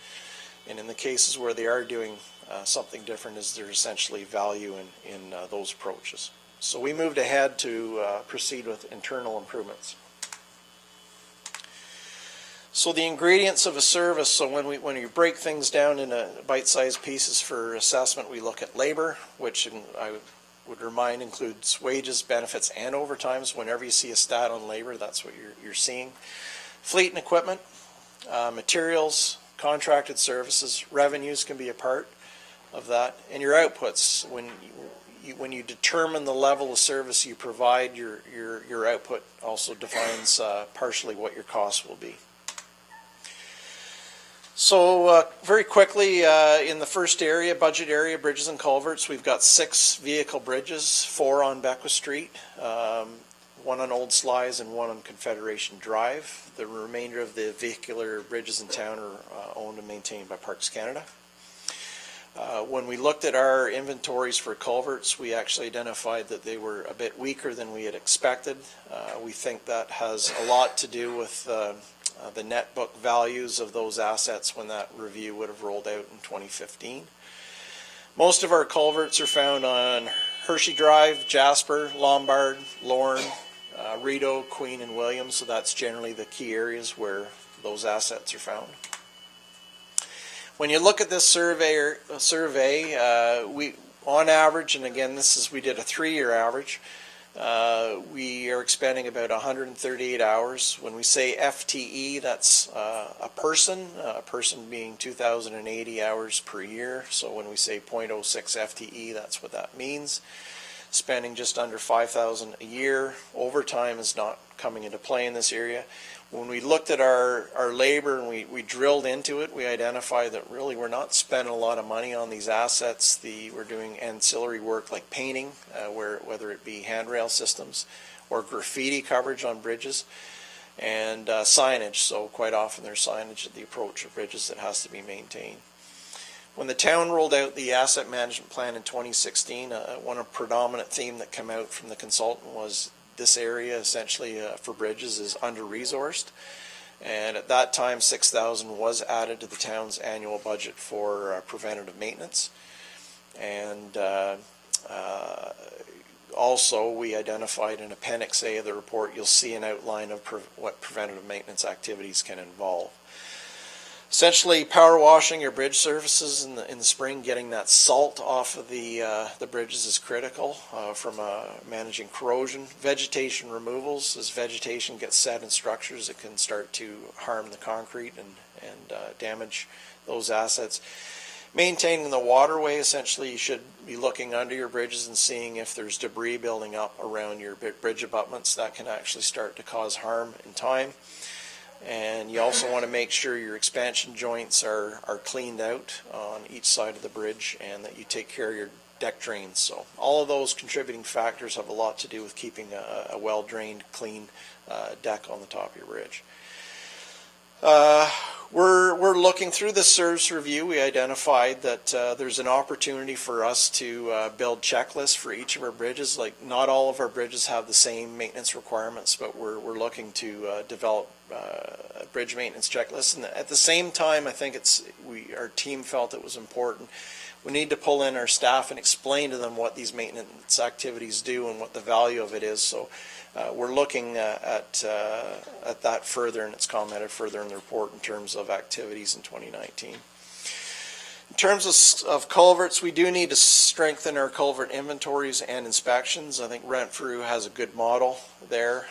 and in the cases where they are doing something different, is there essentially value in those approaches. So we moved ahead to proceed with internal improvements. So the ingredients of a service, so when you break things down into bite-sized pieces for assessment, we look at labor, which I would remind includes wages, benefits, and overtimes. Whenever you see a stat on labor, that's what you're seeing. Fleet and equipment, materials, contracted services, revenues can be a part of that, and your outputs. When you determine the level of service you provide, your output also defines partially what your costs will be. So very quickly, in the first area, budget area, bridges and culverts, we've got 6 vehicle bridges, 4 on Beckwith Street, 1 on Old Slies and 1 on Confederation Drive. The remainder of the vehicular bridges in town are owned and maintained by Parks Canada. When we looked at our inventories for culverts, we actually identified that they were a bit weaker than we had expected. We think that has a lot to do with the net book values of those assets when that review would have rolled out in 2015. Most of our culverts are found on Hershey Drive, Jasper, Lombard, Lorne, Rideau, Queen, and Williams, so that's generally the key areas where those assets are found. When you look at this survey, we, on average, and again, we did a 3-year average, we are expending about 138 hours. When we say FTE, that's a person being 2,080 hours per year. So when we say 0.06 FTE, that's what that means. Spending just under 5,000 a year. Overtime is not coming into play in this area. When we looked at our labor and we drilled into it, we identified that really we're not spending a lot of money on these assets. We're doing ancillary work like painting, whether it be handrail systems or graffiti coverage on bridges, and signage. So quite often there's signage at the approach of bridges that has to be maintained. When the town rolled out the asset management plan in 2016, one predominant theme that came out from the consultant was this area essentially for bridges is under-resourced, and at that time $6,000 was added to the town's annual budget for preventative maintenance. And also we identified in Appendix A of the report, you'll see an outline of what preventative maintenance activities can involve. Essentially, power washing your bridge surfaces in the spring, getting that salt off of the bridges is critical from managing corrosion. Vegetation removals, as vegetation gets set in structures, it can start to harm the concrete and damage those assets. Maintaining the waterway, essentially, you should be looking under your bridges and seeing if there's debris building up around your bridge abutments. That can actually start to cause harm in time. And you also want to make sure your expansion joints are cleaned out on each side of the bridge and that you take care of your deck drains. So all of those contributing factors have a lot to do with keeping a well-drained, clean deck on the top of your bridge. We're looking through the service review. We identified that there's an opportunity for us to build checklists for each of our bridges. Like, not all of our bridges have the same maintenance requirements, but we're looking to develop a bridge maintenance checklist. And at the same time, I think our team felt it was important. We need to pull in our staff and explain to them what these maintenance activities do and what the value of it is. So we're looking at that further, and it's commented further in the report in terms of activities in 2019. In terms of culverts, we do need to strengthen our culvert inventories and inspections. I think Renfrew has a good model there.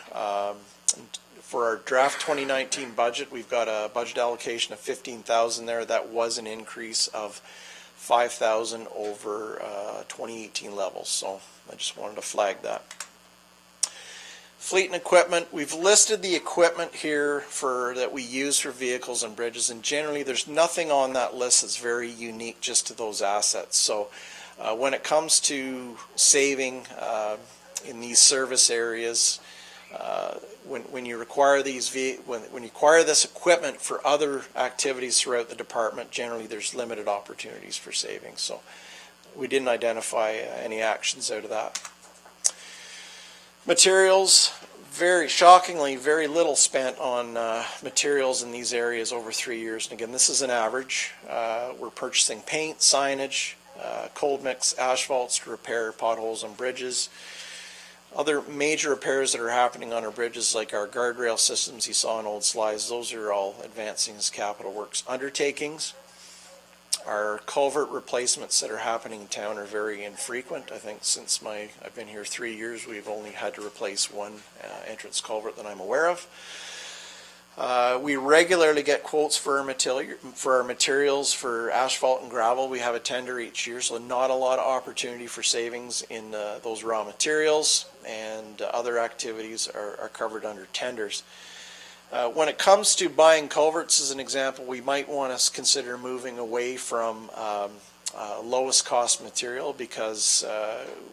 For our draft 2019 budget, we've got a budget allocation of $15,000 there. That was an increase of $5,000 over 2018 levels. So I just wanted to flag that. Fleet and equipment, we've listed the equipment here that we use for vehicles and bridges, and generally there's nothing on that list that's very unique just to those assets. So when it comes to saving in these service areas, when you require when you acquire this equipment for other activities throughout the department, generally there's limited opportunities for savings. So we didn't identify any actions out of that. Materials, very shockingly, very little spent on materials in these areas over 3 years. And again, this is an average. We're purchasing paint, signage, cold mix asphalts to repair potholes on bridges. Other major repairs that are happening on our bridges, like our guardrail systems you saw in Old Slides, those are all advancing as capital works undertakings. Our culvert replacements that are happening in town are very infrequent. I think since I've been here 3 years, we've only had to replace one entrance culvert that I'm aware of. We regularly get quotes for our materials for asphalt and gravel. We have a tender each year, so not a lot of opportunity for savings in those raw materials, and other activities are covered under tenders. When it comes to buying culverts, as an example, we might want to consider moving away from lowest cost material, because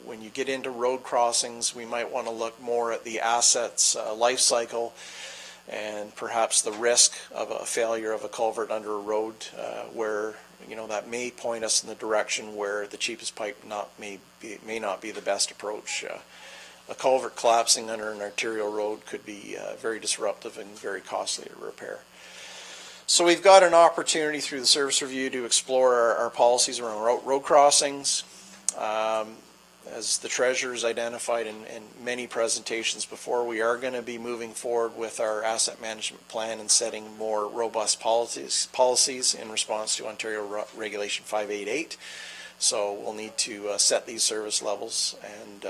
when you get into road crossings, we might want to look more at the asset's life cycle, and perhaps the risk of a failure of a culvert under a road, where that may point us in the direction where the cheapest pipe may not be the best approach. A culvert collapsing under an arterial road could be very disruptive and very costly to repair. So we've got an opportunity through the service review to explore our policies around road crossings. As the treasurer's identified in many presentations before, we are going to be moving forward with our asset management plan and setting more robust policies in response to Ontario Regulation 588. So we'll need to set these service levels and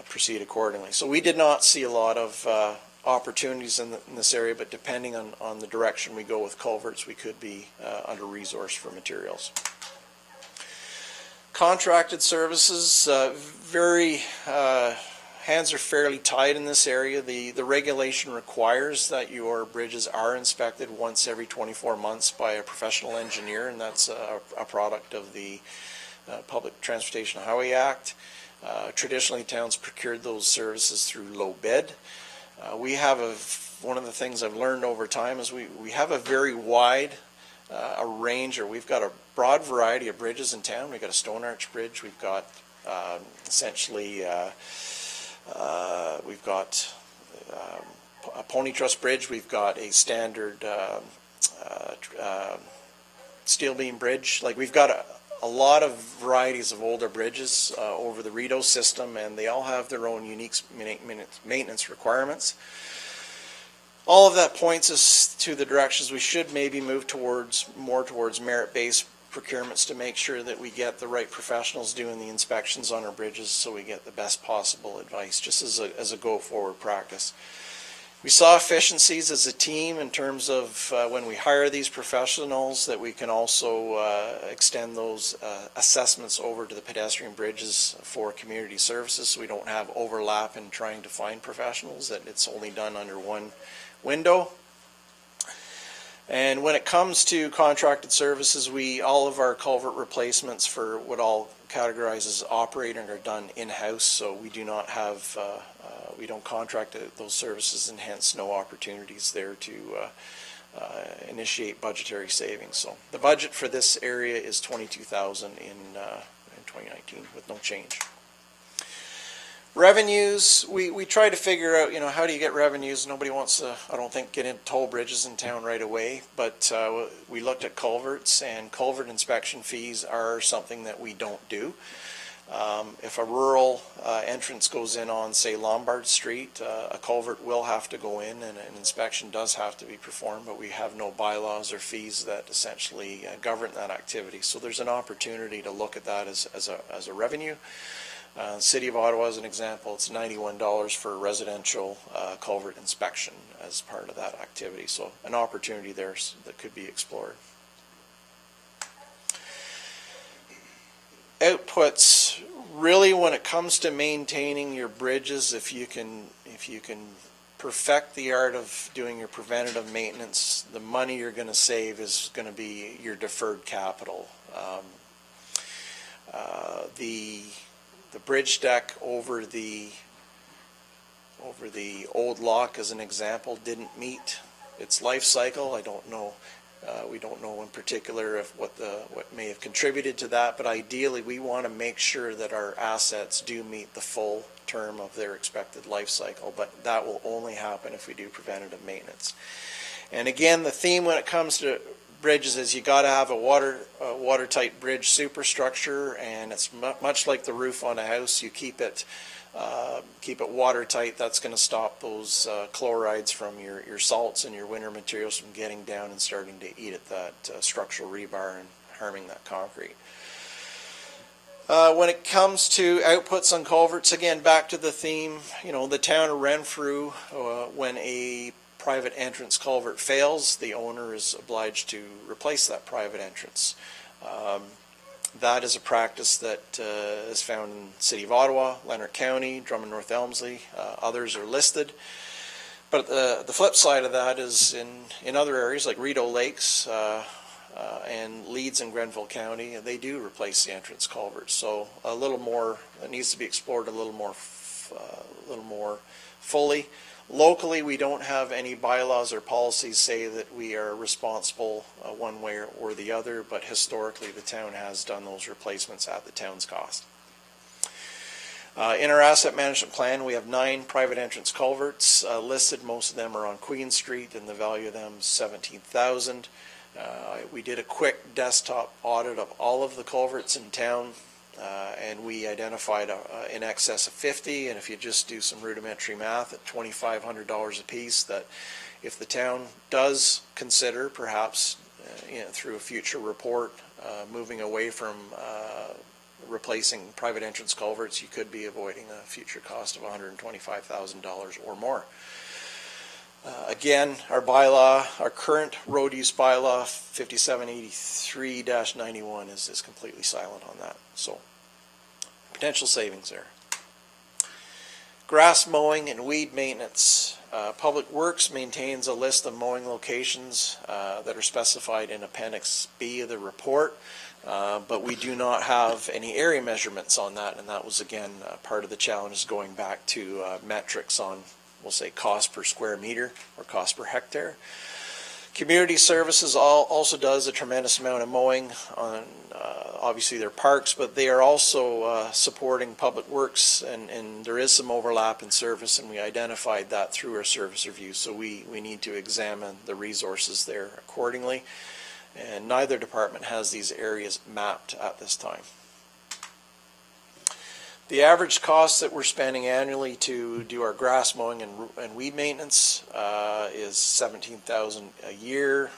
proceed accordingly. So we did not see a lot of opportunities in this area, but depending on the direction we go with culverts, we could be under-resourced for materials. Contracted services, hands are fairly tied in this area. The regulation requires that your bridges are inspected once every 24 months by a professional engineer, and that's a product of the Public Transportation Highway Act. Traditionally, towns procured those services through low bid. We have one of the things I've learned over time is we have a very wide a range, or we've got a broad variety of bridges in town. We've got a stone arch bridge. We've got essentially we've got a pony truss bridge. We've got a standard steel beam bridge. Like, we've got a lot of varieties of older bridges over the Rideau system, and they all have their own unique maintenance requirements. All of that points us to the directions we should maybe move more towards merit-based procurements to make sure that we get the right professionals doing the inspections on our bridges, so we get the best possible advice, just as a go-forward practice. We saw efficiencies as a team in terms of when we hire these professionals, that we can also extend those assessments over to the pedestrian bridges for community services, so we don't have overlap in trying to find professionals, that it's only done under one window. And when it comes to contracted services, all of our culvert replacements for what I'll categorize as operating are done in-house, so we do not have we don't contract those services, and hence no opportunities there to initiate budgetary savings. So the budget for this area is $22,000 in 2019 with no change. Revenues, we try to figure out, how do you get revenues? Nobody wants to, I don't think, get into toll bridges in town right away, but we looked at culverts, and culvert inspection fees are something that we don't do. If a rural entrance goes in on, say, Lombard Street, a culvert will have to go in, and an inspection does have to be performed, but we have no bylaws or fees that essentially govern that activity. So there's an opportunity to look at that as a revenue. City of Ottawa, as an example, it's $91 for a residential culvert inspection as part of that activity. So an opportunity there that could be explored. Outputs, really, when it comes to maintaining your bridges, if you can perfect the art of doing your preventative maintenance, the money you're going to save is going to be your deferred capital. The bridge deck over the old lock, as an example, didn't meet its life cycle. I don't know. We don't know in particular if what may have contributed to that, but ideally we want to make sure that our assets do meet the full term of their expected life cycle, but that will only happen if we do preventative maintenance. And again, the theme when it comes to bridges is you got to have a watertight bridge superstructure, and it's much like the roof on a house. You keep it watertight. That's going to stop those chlorides from your salts and your winter materials from getting down and starting to eat at that structural rebar and harming that concrete. When it comes to outputs on culverts, again, back to the theme, the town of Renfrew, when a private entrance culvert fails, the owner is obliged to replace that private entrance. That is a practice that is found in the City of Ottawa, Leonard County, Drummond North Elmsley. Others are listed. But the flip side of that is in other areas like Rideau Lakes and Leeds and Grenville County, they do replace the entrance culverts. So a little more, it needs to be explored a little more fully. Locally, we don't have any bylaws or policies say that we are responsible one way or the other, but historically the town has done those replacements at the town's cost. In our asset management plan, we have 9 private entrance culverts listed. Most of them are on Queen Street, and the value of them is $17,000. We did a quick desktop audit of all of the culverts in town, and we identified in excess of 50. And if you just do some rudimentary math at $2,500 a piece, that if the town does consider, perhaps through a future report, moving away from replacing private entrance culverts, you could be avoiding a future cost of $125,000 or more. Again, our bylaw, our current road use bylaw, 5783-91 is completely silent on that. So, potential savings there. Grass mowing and weed maintenance. Public Works maintains a list of mowing locations that are specified in Appendix B of the report. But we do not have any area measurements on that, and that was again part of the challenge, going back to metrics on, we'll say, cost per square meter or cost per hectare. Community Services also does a tremendous amount of mowing on obviously their parks, but they are also supporting Public Works, and there is some overlap in service, and we identified that through our service review, so we need to examine the resources there accordingly. And neither department has these areas mapped at this time. The average cost that we're spending annually to do our grass mowing and weed maintenance is $17,000 a year,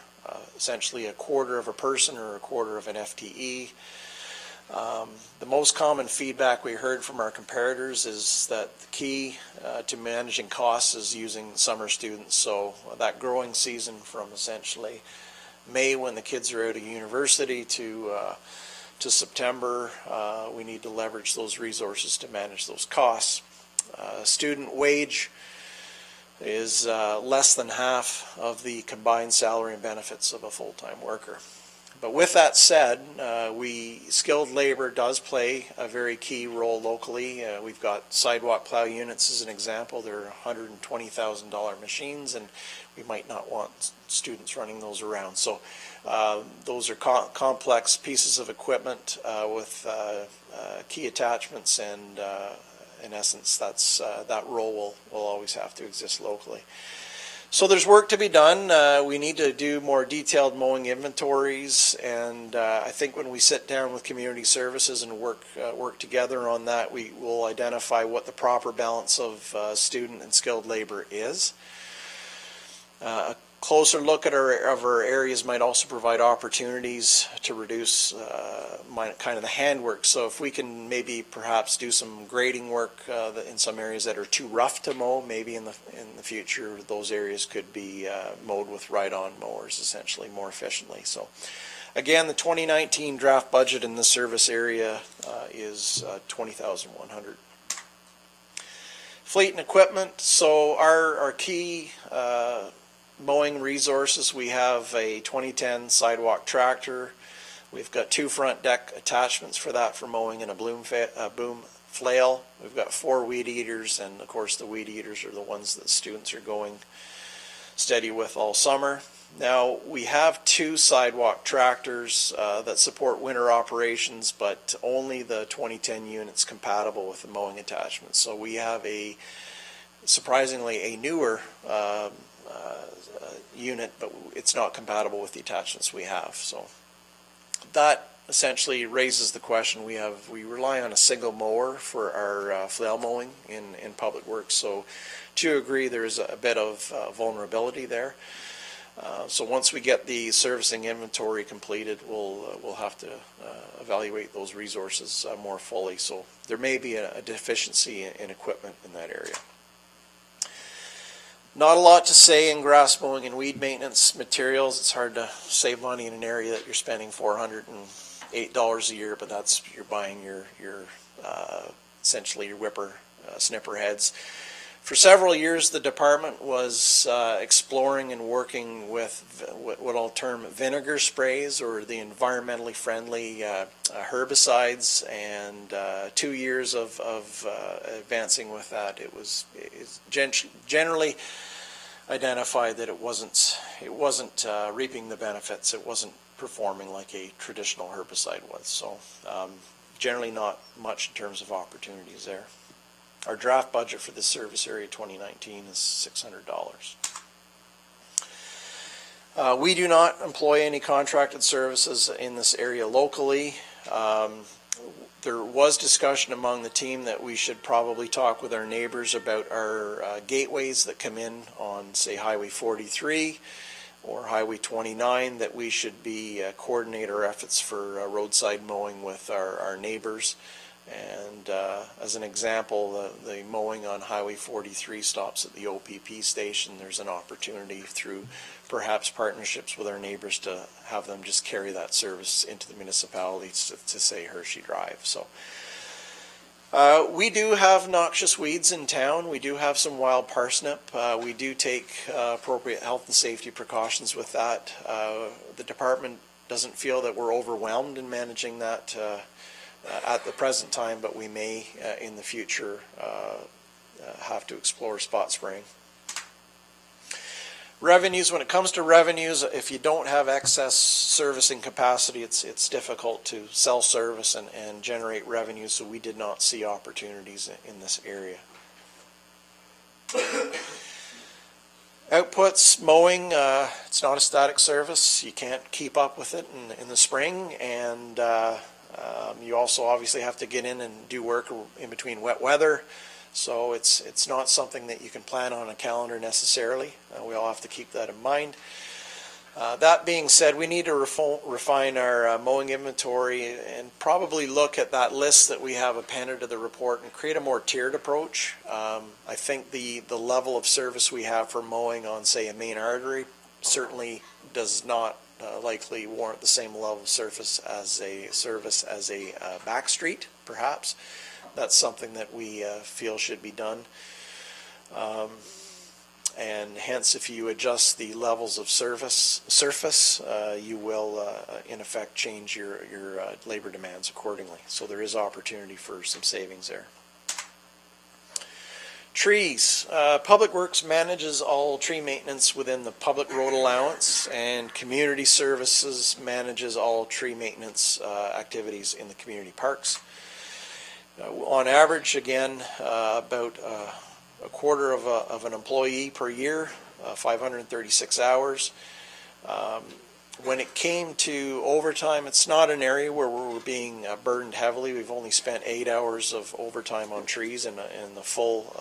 essentially a quarter of a person or a quarter of an FTE. The most common feedback we heard from our comparators is that the key to managing costs is using summer students. So that growing season from essentially May, when the kids are out of university, to September, we need to leverage those resources to manage those costs. Student wage is less than half of the combined salary and benefits of a full-time worker. But with that said, skilled labor does play a very key role locally. We've got sidewalk plow units as an example. They're $120,000 machines, and we might not want students running those around. So those are complex pieces of equipment with key attachments, and in essence, that role will always have to exist locally. So there's work to be done. We need to do more detailed mowing inventories, and I think when we sit down with community services and work together on that, we will identify what the proper balance of student and skilled labor is. A closer look at our areas might also provide opportunities to reduce kind of the handwork. So if we can maybe perhaps do some grading work in some areas that are too rough to mow, maybe in the future those areas could be mowed with ride-on mowers essentially more efficiently. So again, the 2019 draft budget in this service area is $20,100. Fleet and equipment. So our key mowing resources, we have a 2010 Sidewalk tractor. We've got 2 front deck attachments for that for mowing and a boom flail. We've got 4 weed eaters, and of course the weed eaters are the ones that students are going steady with all summer. Now we have 2 sidewalk tractors that support winter operations, but only the 2010 units compatible with the mowing attachments. So we have surprisingly a newer unit, but it's not compatible with the attachments we have. So that essentially raises the question. We rely on a single mower for our flail mowing in Public Works. So to agree, there's a bit of vulnerability there. So once we get the servicing inventory completed, we'll have to evaluate those resources more fully. So there may be a deficiency in equipment in that area. Not a lot to say in grass mowing and weed maintenance materials. It's hard to save money in an area that you're spending $408 a year, but that's, you're buying your essentially your snipper heads. For several years, the department was exploring and working with what I'll term vinegar sprays, or the environmentally friendly herbicides, and 2 years of advancing with that. It's generally identified that it wasn't reaping the benefits. It wasn't performing like a traditional herbicide was. So generally not much in terms of opportunities there. Our draft budget for this service area 2019 is $600. We do not employ any contracted services in this area locally. There was discussion among the team that we should probably talk with our neighbors about our gateways that come in on, say, Highway 43 or Highway 29, that we should be coordinate our efforts for roadside mowing with our neighbors. And as an example, the mowing on Highway 43 stops at the OPP station. There's an opportunity through perhaps partnerships with our neighbors to have them just carry that service into the municipalities to say Hershey Drive. So we do have noxious weeds in town. We do have some wild parsnip. We do take appropriate health and safety precautions with that. The department doesn't feel that we're overwhelmed in managing that at the present time, but we may in the future have to explore spot spraying. Revenues, when it comes to revenues, if you don't have excess servicing capacity, it's difficult to sell service and generate revenue, so we did not see opportunities in this area. Outputs, mowing, it's not a static service. You can't keep up with it in the spring, and you also obviously have to get in and do work in between wet weather, so it's not something that you can plan on a calendar necessarily. We all have to keep that in mind. That being said, we need to refine our mowing inventory and probably look at that list that we have appended to the report and create a more tiered approach. I think the level of service we have for mowing on, say, a main artery certainly does not likely warrant the same level of service as a back street, perhaps. That's something that we feel should be done. And hence, if you adjust the levels of surface, you will, in effect, change your labor demands accordingly. So there is opportunity for some savings there. Trees. Public Works manages all tree maintenance within the public road allowance, and Community Services manages all tree maintenance activities in the community parks. On average, again, about a quarter of an employee per year, 536 hours. When it came to overtime, it's not an area where we're being burdened heavily. We've only spent 8 hours of overtime on trees in the full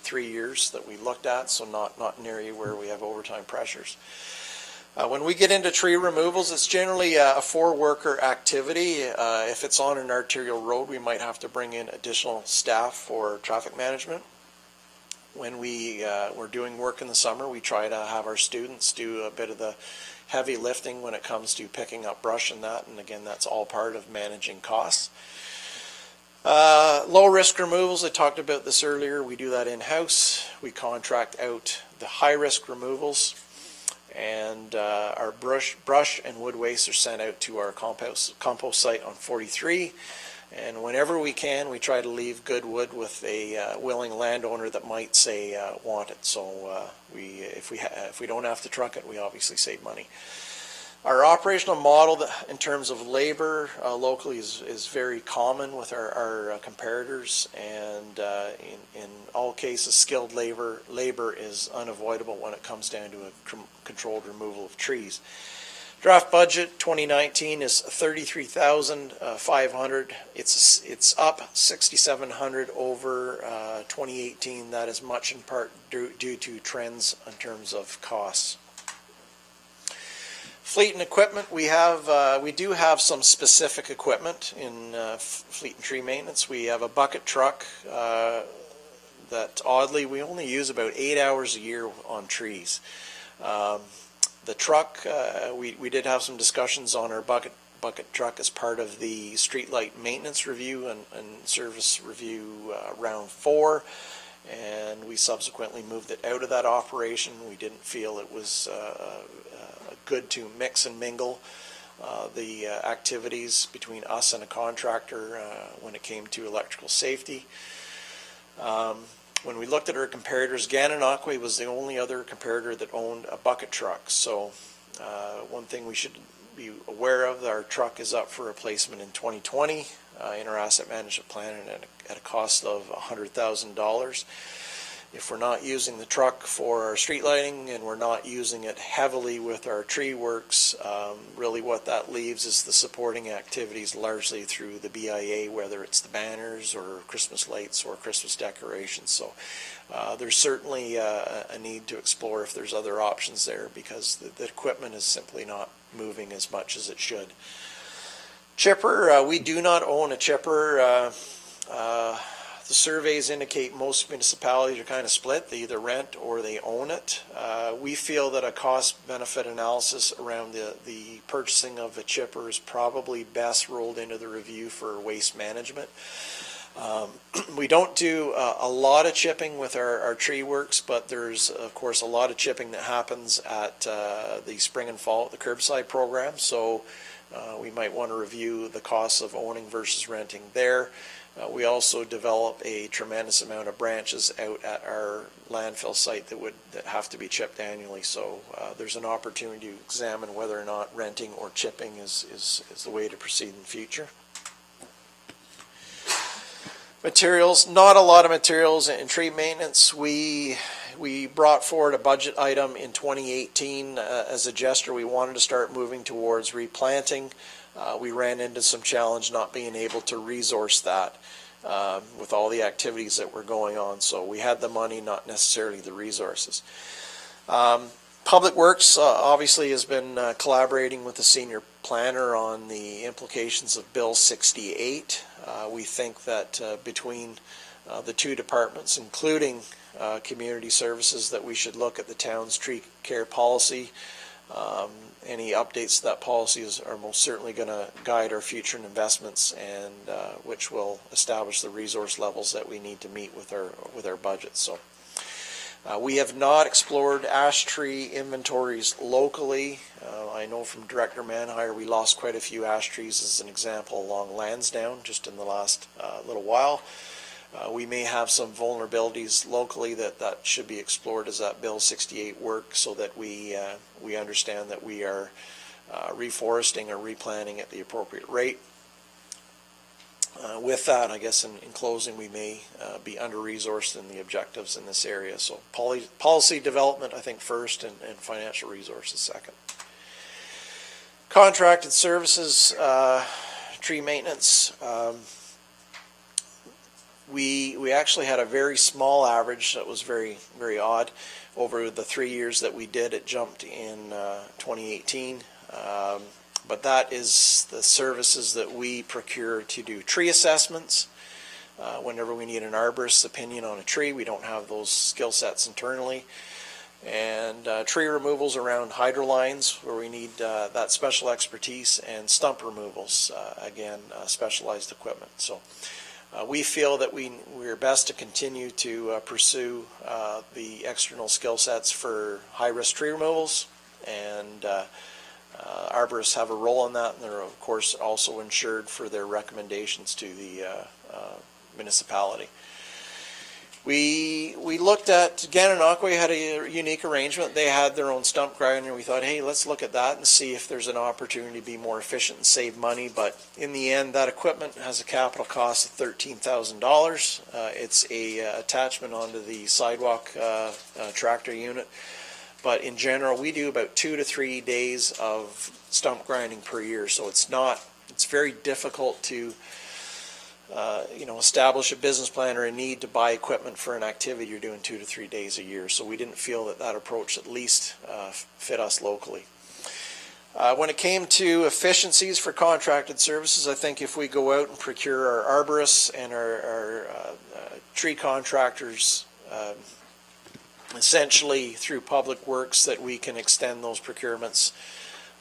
3 years that we looked at, so not an area where we have overtime pressures. When we get into tree removals, it's generally a 4-worker activity. If it's on an arterial road, we might have to bring in additional staff for traffic management. When we're doing work in the summer, we try to have our students do a bit of the heavy lifting when it comes to picking up brush and that, and again, that's all part of managing costs. Low risk removals, I talked about this earlier. We do that in-house. We contract out the high risk removals, and our brush and wood waste are sent out to our compost site on 43. And whenever we can, we try to leave good wood with a willing landowner that might say want it. So if we don't have to truck it, we obviously save money. Our operational model in terms of labor locally is very common with our comparators, and in all cases, skilled labor is unavoidable when it comes down to a controlled removal of trees. Draft budget 2019 is $33,500. It's up $6,700 over 2018. That is much in part due to trends in terms of costs. Fleet and equipment, we do have some specific equipment in fleet and tree maintenance. We have a bucket truck that oddly, we only use about 8 hours a year on trees. The truck, we did have some discussions on our bucket truck as part of the streetlight maintenance review and service review round 4, and we subsequently moved it out of that operation. We didn't feel it was good to mix and mingle the activities between us and a contractor when it came to electrical safety. When we looked at our comparators, Gananoque was the only other comparator that owned a bucket truck. So one thing we should be aware of, our truck is up for replacement in 2020 in our asset management plan at a cost of $100,000. If we're not using the truck for our street lighting and we're not using it heavily with our tree works, really what that leaves is the supporting activities largely through the BIA, whether it's the banners or Christmas lights or Christmas decorations. So there's certainly a need to explore if there's other options there, because the equipment is simply not moving as much as it should. Chipper, we do not own a chipper. The surveys indicate most municipalities are kind of split. They either rent or they own it. We feel that a cost-benefit analysis around the purchasing of a chipper is probably best rolled into the review for waste management. We don't do a lot of chipping with our tree works, but there's, of course, a lot of chipping that happens at the spring and fall, the curbside program. So we might want to review the costs of owning versus renting there. We also develop a tremendous amount of branches out at our landfill site that have to be chipped annually. So there's an opportunity to examine whether or not renting or chipping is the way to proceed in the future. Materials, not a lot of materials in tree maintenance. We brought forward a budget item in 2018 as a gesture. We wanted to start moving towards replanting. We ran into some challenge not being able to resource that with all the activities that were going on. So we had the money, not necessarily the resources. Public Works obviously has been collaborating with the senior planner on the implications of Bill 68. We think that between the two departments, including community services, that we should look at the town's tree care policy. Any updates to that policy are most certainly going to guide our future investments, and which will establish the resource levels that we need to meet with our budget. So we have not explored ash tree inventories locally. I know from Director Manhire we lost quite a few ash trees as an example along Lansdowne just in the last little while. We may have some vulnerabilities locally that should be explored as that Bill 68 works, so that we understand that we are reforesting or replanting at the appropriate rate. With that, I guess in closing, we may be under-resourced in the objectives in this area. So policy development, I think, first, and financial resources second. Contracted services, tree maintenance. We actually had a very small average that was very, very odd. Over the 3 years that we did, it jumped in 2018. But that is the services that we procure to do tree assessments. Whenever we need an arborist's opinion on a tree, we don't have those skill sets internally. And tree removals around hydro lines, where we need that special expertise, and stump removals, again, specialized equipment. So we feel that we're best to continue to pursue the external skill sets for high-risk tree removals, and arborists have a role in that, and they're of course also insured for their recommendations to the municipality. We looked at Gananoque had a unique arrangement. They had their own stump grinder. We thought, hey, let's look at that and see if there's an opportunity to be more efficient and save money. But in the end, that equipment has a capital cost of $13,000. It's a attachment onto the Sidewalk tractor unit. But in general, we do about 2 to 3 days of stump grinding per year. So it's very difficult to establish a business plan or a need to buy equipment for an activity you're doing 2 to 3 days a year. So we didn't feel that approach at least fit us locally. When it came to efficiencies for contracted services, I think if we go out and procure our arborists and our tree contractors, essentially through Public Works, that we can extend those procurements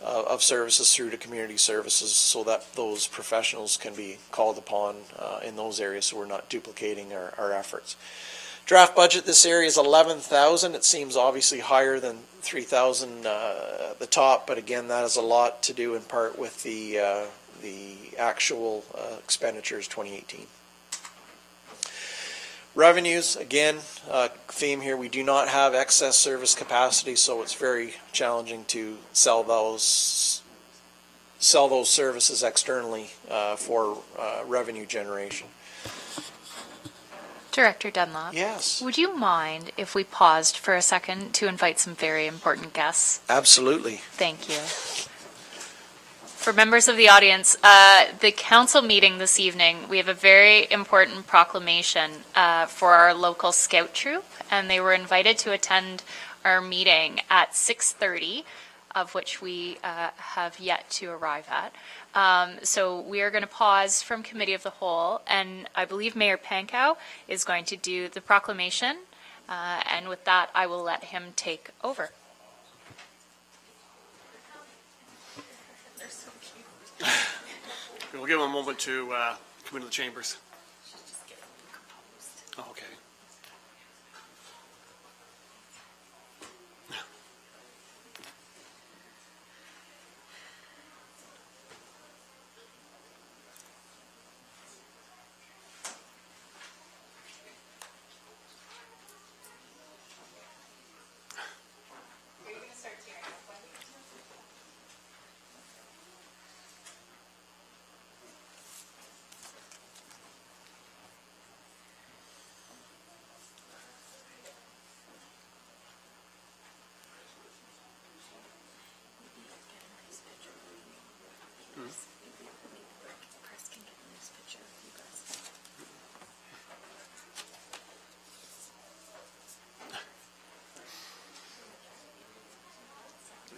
of services through to community services so that those professionals can be called upon in those areas, so we're not duplicating our efforts. Draft budget this area is 11,000. It seems obviously higher than 3,000 at the top, but again, that has a lot to do in part with the actual expenditures 2018. Revenues, again, theme here, we do not have excess service capacity, so it's very challenging to sell those services externally for revenue generation. Director Dunlop? Yes. Would you mind if we paused for a second to invite some very important guests? Absolutely. Thank you. For members of the audience, the council meeting this evening, we have a very important proclamation for our local scout troop, and they were invited to attend our meeting at 6:30, of which we have yet to arrive at. So we are going to pause from Committee of the Whole, and I believe Mayor Pankow is going to do the proclamation, and with that, I will let him take over. We'll give them a moment to come into the chambers. Oh, okay.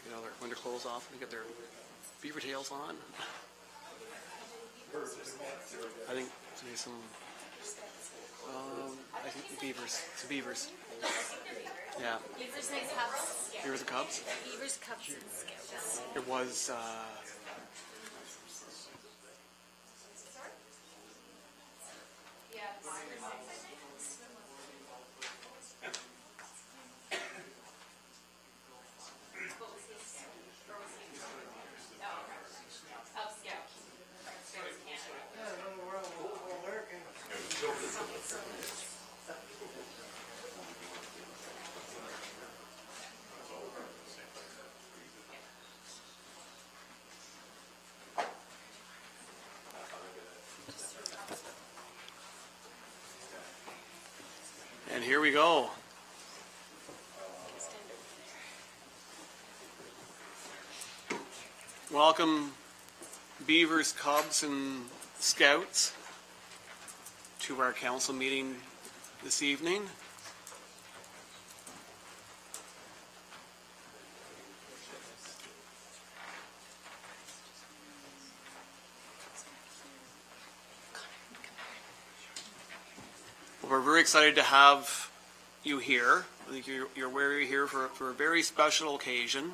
Get all their winter clothes off and get their beaver tails on. I think there's some. I think beavers. It's beavers. Yeah. Beavers and Cubs. Beavers and Cubs. Beavers, Cubs, and Scouts. It was. And here we go. Welcome, Beavers, Cubs, and Scouts, to our council meeting this evening. We're very excited to have you here. I think you're very here for a very special occasion.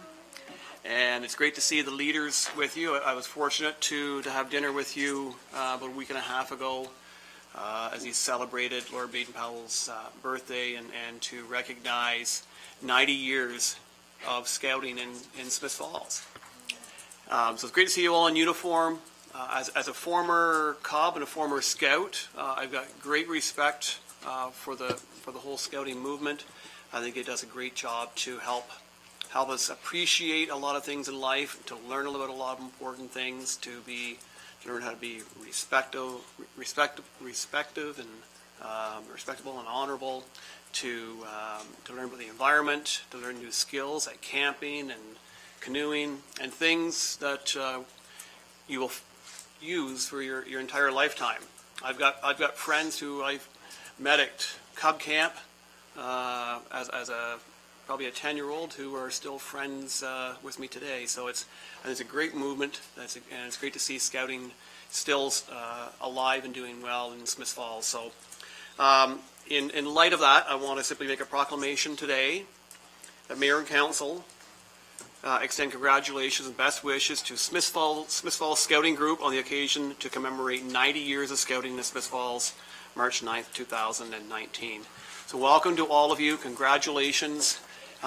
And it's great to see the leaders with you. I was fortunate to have dinner with you about a week and a half ago as he celebrated Lord Baden-Powell's birthday and to recognize 90 years of scouting in Smiths Falls. So it's great to see you all in uniform. As a former Cub and a former Scout, I've got great respect for the whole scouting movement. I think it does a great job to help us appreciate a lot of things in life, to learn about a lot of important things, to learn how to be respectable and honorable, to learn about the environment, to learn new skills like camping and canoeing and things that you will use for your entire lifetime. I've got friends who I've met at Cub Camp as a probably a 10-year-old who are still friends with me today. So it's a great movement, and it's great to see scouting still alive and doing well in Smiths Falls. So in light of that, I want to simply make a proclamation today that Mayor and Council extend congratulations and best wishes to Smiths Falls Scouting Group on the occasion to commemorate 90 years of scouting in Smiths Falls, March 9th, 2019. So welcome to all of you. Congratulations.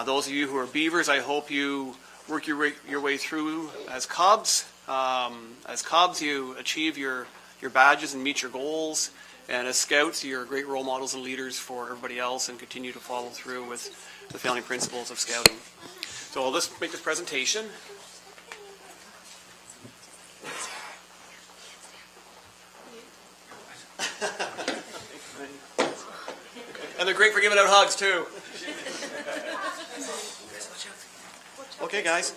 Those of you who are Beavers, I hope you work your way through as Cubs. As Cubs, you achieve your badges and meet your goals. And as Scouts, you're great role models and leaders for everybody else and continue to follow through with the founding principles of Scouting. So I'll just make this presentation. And they're great for giving out hugs, too. Okay, guys.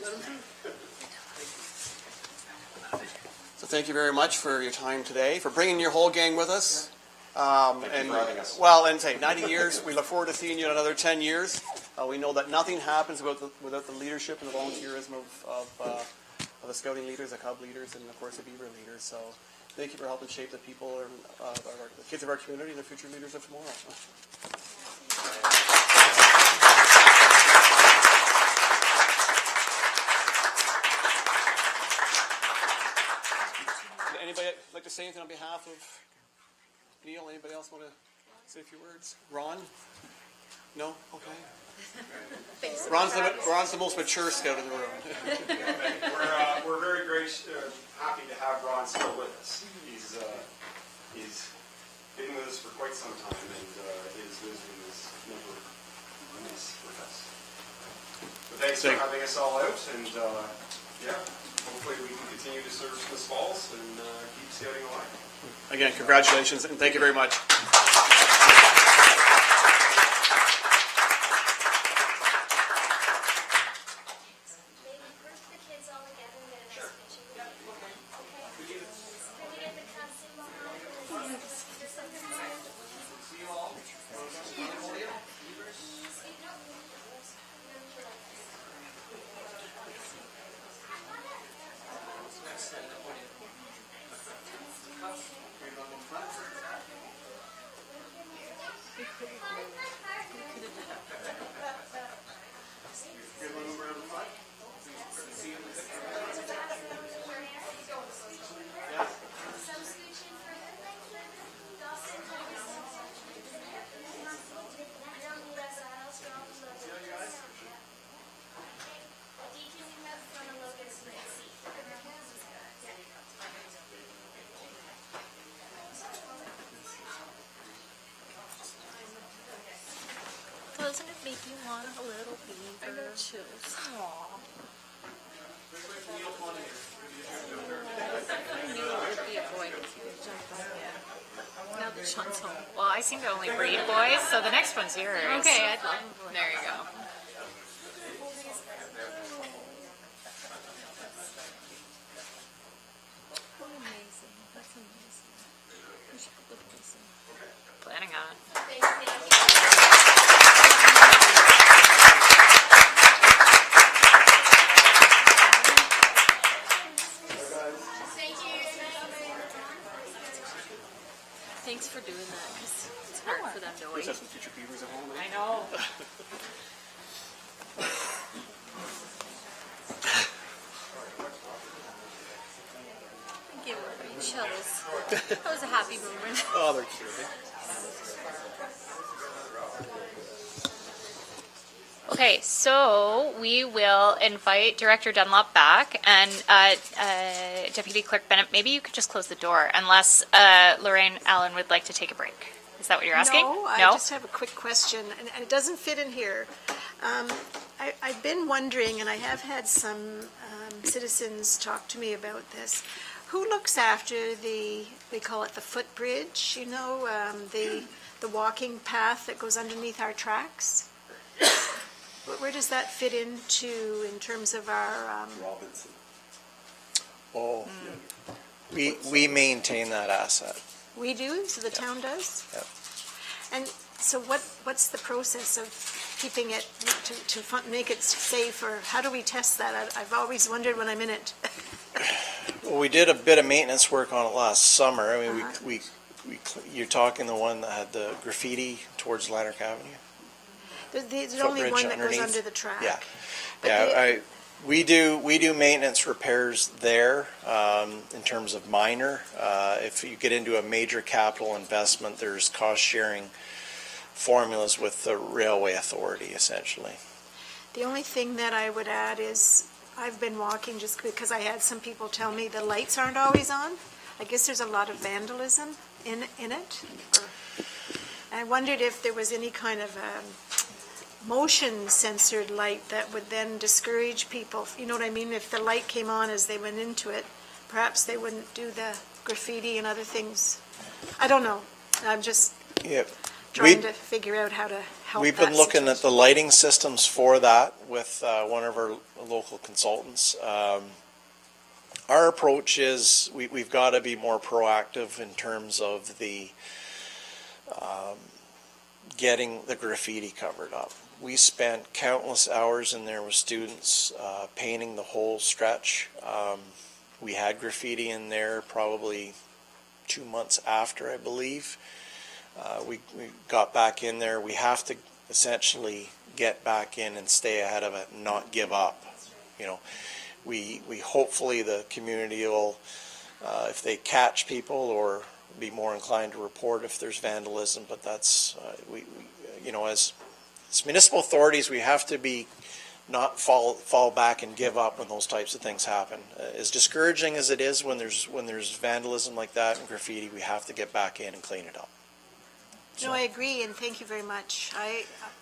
So thank you very much for your time today, for bringing your whole gang with us. Thank you for having us. Well, and say 90 years. We look forward to seeing you in another 10 years. We know that nothing happens without the leadership and the volunteerism of the scouting leaders, the Cub leaders, and of course the Beaver leaders. So thank you for helping shape the people, the kids of our community, and the future leaders of tomorrow. Anybody like to say anything on behalf of Neil? Anybody else want to say a few words? Ron? No? Okay. Ron's the most mature scout in the room. We're very happy to have Ron still with us. He's been with us for quite some time, and his wisdom is never amiss with us. But thanks for having us all out, and hopefully we can continue to serve Smiths Falls and keep scouting alive. Again, congratulations, and thank you very much. Doesn't it make you want a little beaver? I got chills. Aww. I knew it would be a boy if you would jump on. Yeah. Now that Sean's home. Well, I seem to only breed boys, so the next one's yours. Okay, I'd love one. There you go. Amazing. That's amazing. We should put this in. Planning on it. Thanks for doing that, because it's hard for them to wait. Have some future beavers at home. I know. Give everybody chills. That was a happy moment. Oh, they're cute. Okay, so we will invite Director Dunlop back, and Deputy Clerk Bennett, maybe you could just close the door, unless Lorraine Allen would like to take a break. Is that what you're asking? No, I just have a quick question, and it doesn't fit in here. I've been wondering, and I have had some citizens talk to me about this. Who looks after we call it the footbridge, you know, the walking path that goes underneath our tracks? Where does that fit into in terms of our, Robinson. Oh, we maintain that asset. we do, so the town does? Yep. And So what's the process of keeping it, to make it safe, or how do we test that? I've always wondered when I'm in it. Well, we did a bit of maintenance work on it last summer. I mean, you're talking the one that had the graffiti towards Lanark Avenue? There's only one that goes underneath. under the track. Yeah. But Yeah, we do maintenance repairs there, in terms of minor. If you get into a major capital investment, there's cost-sharing formulas with the railway authority, essentially. The only thing that I would add is, I've been walking just because I had some people tell me the lights aren't always on. I guess there's a lot of vandalism in it. I wondered if there was any kind of motion censored light that would then discourage people. You know what I mean? If the light came on as they went into it, perhaps they wouldn't do the graffiti and other things. I don't know. I'm just trying to figure out how to help. We've been looking at the lighting systems for that with one of our local consultants. Our approach is we've got to be more proactive in terms of the getting the graffiti covered up. We spent countless hours in there with students painting the whole stretch. We had graffiti in there probably 2 months after, I believe. We got back in there. We have to essentially get back in and stay ahead of it and not give up. You know, we hopefully the community will, if they catch people, or be more inclined to report if there's vandalism. But that's you know, as municipal authorities, we have to be not fall back and give up when those types of things happen. As discouraging as it is when there's vandalism like that and graffiti, we have to get back in and clean it up. No, I agree, and thank you very much.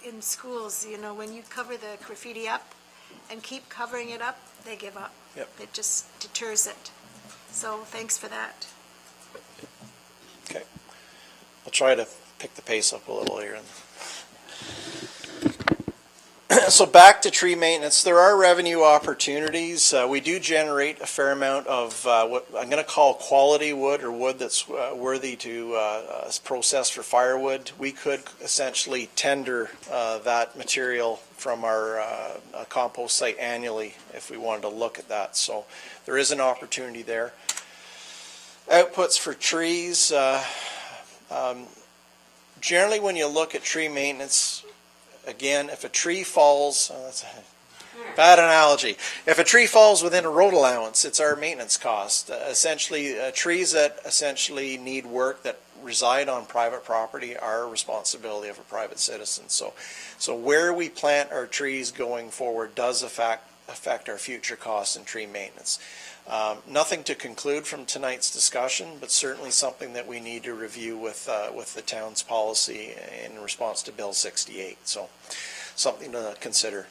In schools, you know, when you cover the graffiti up and keep covering it up, they give up. Yep. It just deters it. So thanks for that. Okay. I'll try to pick the pace up a little here. So back to tree maintenance, there are revenue opportunities. We do generate a fair amount of what I'm going to call quality wood, or wood that's worthy to process for firewood. We could essentially tender that material from our compost site annually if we wanted to look at that. So there is an opportunity there. Outputs for trees. Generally, when you look at tree maintenance, again, if a tree falls, that's a bad analogy. If a tree falls within a road allowance, it's our maintenance cost. Essentially, trees that essentially need work that reside on private property are a responsibility of a private citizen. So where we plant our trees going forward does affect our future costs in tree maintenance. Nothing to conclude from tonight's discussion, but certainly something that we need to review with the town's policy in response to Bill 68. So something to consider.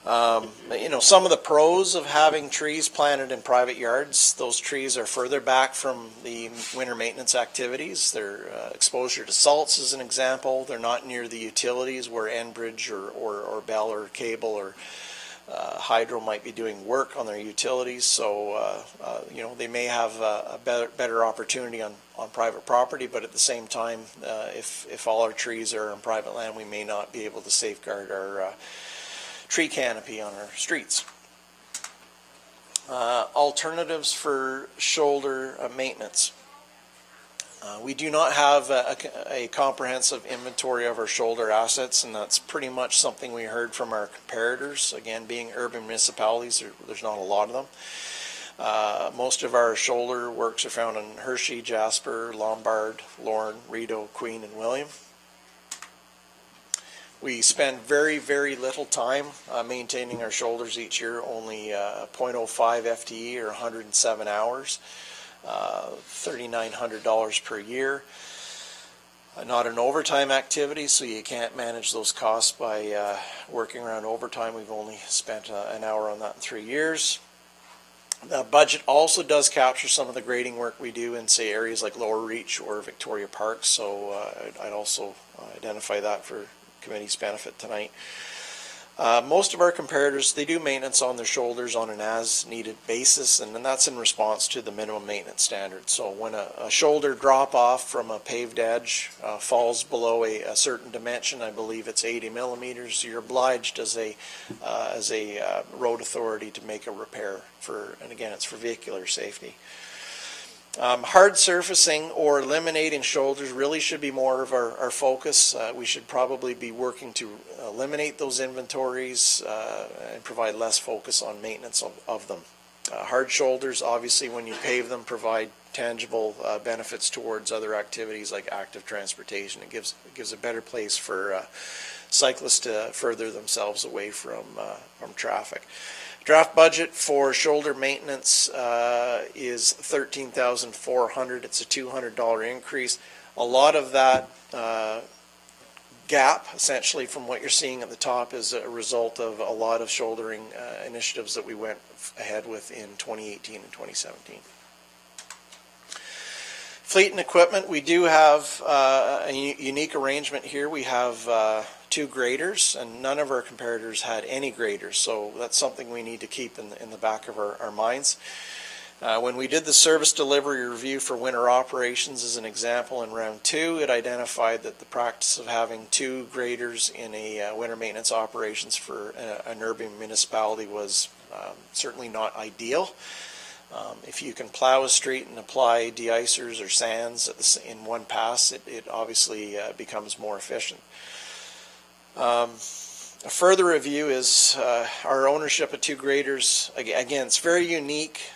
You know, some of the pros of having trees planted in private yards, those trees are further back from the winter maintenance activities. Their exposure to salts is an example. They're not near the utilities where Enbridge or Bell or Cable or Hydro might be doing work on their utilities. So you know, they may have a better opportunity on private property, but at the same time, if all our trees are on private land, we may not be able to safeguard our tree canopy on our streets. Alternatives for shoulder maintenance. We do not have a comprehensive inventory of our shoulder assets, and that's pretty much something we heard from our comparators. Again, being urban municipalities, there's not a lot of them. Most of our shoulder works are found in Hershey, Jasper, Lombard, Lorne, Rideau, Queen, and William. We spend very, very little time maintaining our shoulders each year, only 0.05 FTE or 107 hours. $3,900 per year. Not an overtime activity, so you can't manage those costs by working around overtime. We've only spent an hour on that in 3 years. The budget also does capture some of the grading work we do in, say, areas like Lower Reach or Victoria Park, so I'd also identify that for committee's benefit tonight. Most of our comparators, they do maintenance on their shoulders on an as-needed basis, and then that's in response to the minimum maintenance standard. So when a shoulder drop-off from a paved edge falls below a certain dimension, I believe it's 80 millimeters, you're obliged as a road authority to make a repair and again, it's for vehicular safety. Hard surfacing or eliminating shoulders really should be more of our focus. We should probably be working to eliminate those inventories and provide less focus on maintenance of them. Hard shoulders, obviously, when you pave them, provide tangible benefits towards other activities like active transportation. It gives a better place for cyclists to further themselves away from traffic. Draft budget for shoulder maintenance is $13,400. It's a $200 increase. A lot of that gap, essentially, from what you're seeing at the top, is a result of a lot of shouldering initiatives that we went ahead with in 2018 and 2017. Fleet and equipment, we do have a unique arrangement here. We have 2 graders, and none of our comparators had any graders, so that's something we need to keep in the back of our minds. When we did the service delivery review for winter operations, as an example, in round 2, it identified that the practice of having 2 graders in a winter maintenance operations for an urban municipality was certainly not ideal. If you can plow a street and apply de-icers or sands in one pass, it obviously becomes more efficient. A further review is our ownership of 2 graders. Again, it's very unique.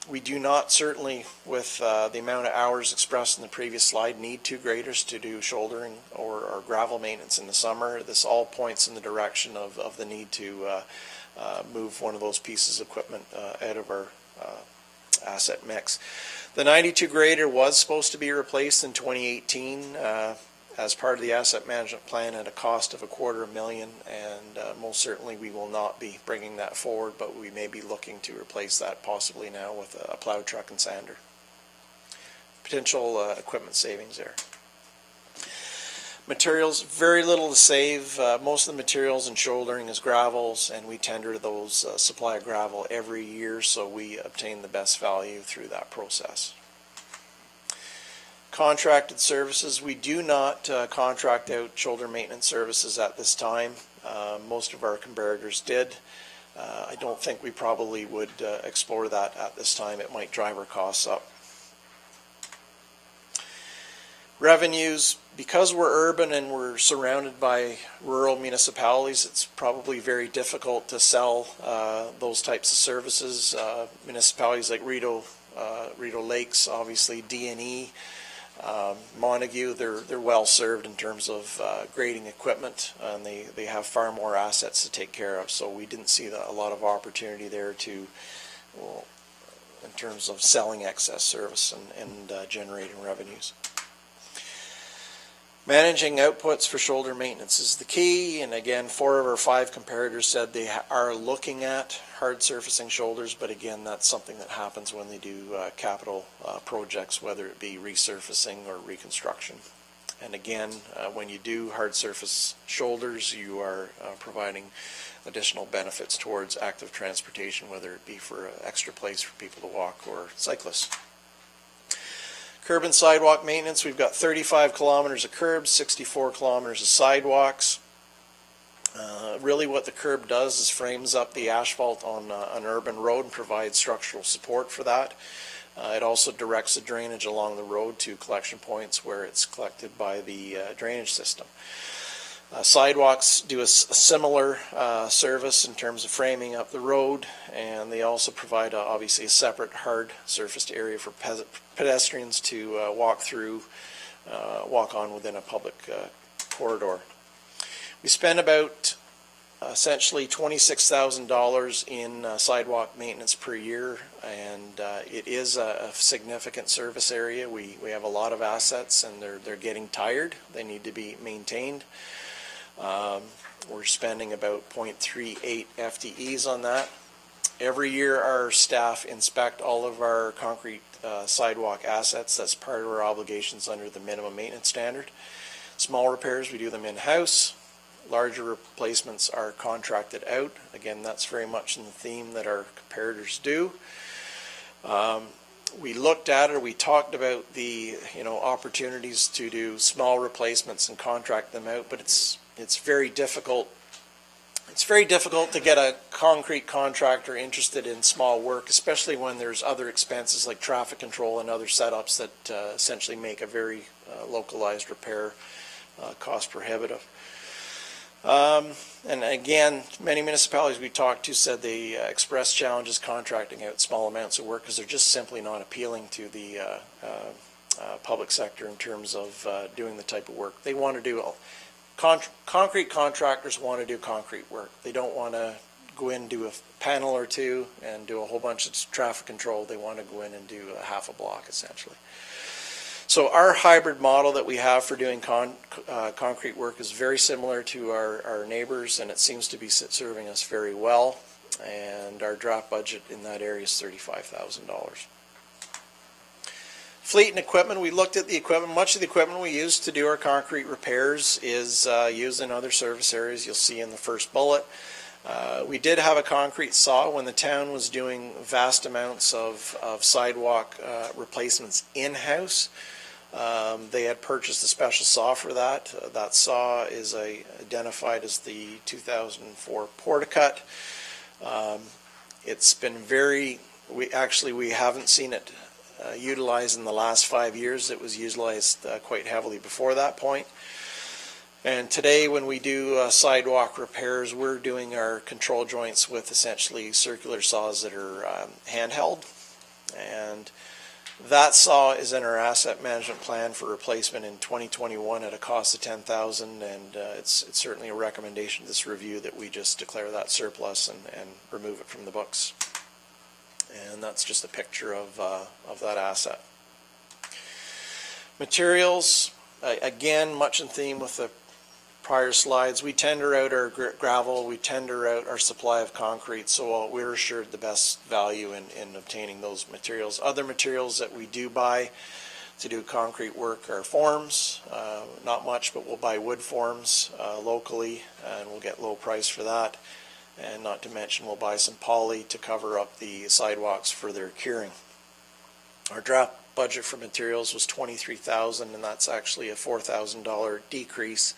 We do not, certainly with the amount of hours expressed in the previous slide, need 2 graders to do shouldering or gravel maintenance in the summer. This all points in the direction of the need to move one of those pieces of equipment out of our asset mix. The 92 grader was supposed to be replaced in 2018 as part of the asset management plan at a cost of $250,000, and most certainly we will not be bringing that forward, but we may be looking to replace that possibly now with a plow truck and sander. Potential equipment savings there. Materials, very little to save. Most of the materials in shouldering is gravels, and we tender those supply of gravel every year, so we obtain the best value through that process. Contracted services, we do not contract out shoulder maintenance services at this time. Most of our comparators did. I don't think we probably would explore that at this time. It might drive our costs up. Revenues, because we're urban and we're surrounded by rural municipalities, it's probably very difficult to sell those types of services. Municipalities like Rideau Lakes, obviously D&E, Montague, they're well served in terms of grading equipment, and they have far more assets to take care of, so we didn't see a lot of opportunity there to, well, in terms of selling excess service and generating revenues. Managing outputs for shoulder maintenance is the key, and again, 4 of our 5 comparators said they are looking at hard surfacing shoulders, but again, that's something that happens when they do capital projects, whether it be resurfacing or reconstruction. And again, when you do hard surface shoulders, you are providing additional benefits towards active transportation, whether it be for an extra place for people to walk or cyclists. Curb and sidewalk maintenance, we've got 35 kilometers of curbs, 64 kilometers of sidewalks. Really what the curb does is frames up the asphalt on an urban road and provides structural support for that. It also directs the drainage along the road to collection points where it's collected by the drainage system. Sidewalks do a similar service in terms of framing up the road, and they also provide obviously a separate hard surfaced area for pedestrians to walk on within a public corridor. We spend about essentially $26,000 in sidewalk maintenance per year, and it is a significant service area. We have a lot of assets, and they're getting tired. They need to be maintained. We're spending about 0.38 FTEs on that. Every year our staff inspect all of our concrete sidewalk assets. That's part of our obligations under the minimum maintenance standard. Small repairs, we do them in-house. larger replacements are contracted out. Again, that's very much in the theme that our comparators do. We looked at it, we talked about the, opportunities to do small replacements and contract them out, but it's very difficult. It's very difficult to get a concrete contractor interested in small work, especially when there's other expenses like traffic control and other setups that essentially make a very localized repair cost prohibitive. And again, many municipalities we talked to said they express challenges contracting out small amounts of work because they're just simply not appealing to the public sector in terms of doing the type of work they want to do. Concrete contractors want to do concrete work. They don't want to go in and do a panel or two and do a whole bunch of traffic control. They want to go in and do a half a block essentially. So our hybrid model that we have for doing concrete work is very similar to our neighbors, and it seems to be serving us very well. And our draft budget in that area is $35,000. Fleet and equipment, we looked at the equipment. Much of the equipment we use to do our concrete repairs is used in other service areas you'll see in the first bullet. We did have a concrete saw when the town was doing vast amounts of sidewalk replacements in-house. They had purchased a special saw for that. That saw is identified as the 2004 Portacut. It's been we haven't seen it utilized in the last 5 years. It was utilized quite heavily before that point. And today when we do sidewalk repairs, we're doing our control joints with essentially circular saws that are handheld. And that saw is in our asset management plan for replacement in 2021 at a cost of $10,000, and it's certainly a recommendation of this review that we just declare that surplus and remove it from the books. And that's just a picture of that asset. Materials, again, much in theme with the prior slides. We tender out our gravel, we tender out our supply of concrete, so we're assured the best value in obtaining those materials. Other materials that we do buy to do concrete work are forms, not much, but we'll buy wood forms locally, and we'll get low price for that. And not to mention we'll buy some poly to cover up the sidewalks for their curing. Our draft budget for materials was $23,000, and that's actually a $4,000 decrease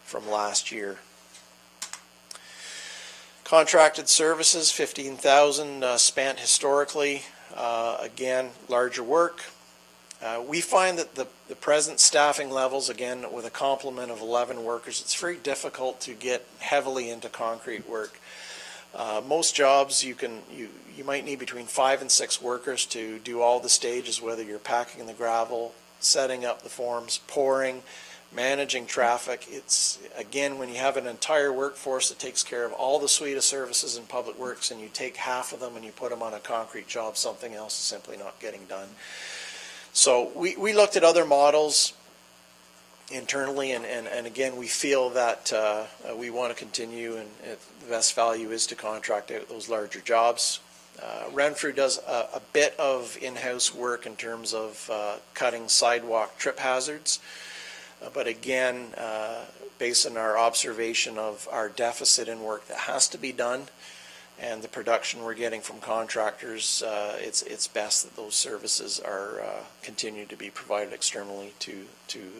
from last year. Contracted services, $15,000 spent historically. Again, larger work. We find that the present staffing levels, again, with a complement of 11 workers, it's very difficult to get heavily into concrete work. Most jobs you might need between 5 and 6 workers to do all the stages, whether you're packing the gravel, setting up the forms, pouring, managing traffic. It's, again, when you have an entire workforce that takes care of all the suite of services in public works and you take half of them and you put them on a concrete job, something else is simply not getting done. So we looked at other models internally, and again, we feel that we want to continue, and the best value is to contract out those larger jobs. Renfrew does a bit of in-house work in terms of cutting sidewalk trip hazards, but again, based on our observation of our deficit in work that has to be done and the production we're getting from contractors, it's best that those services are continue to be provided externally to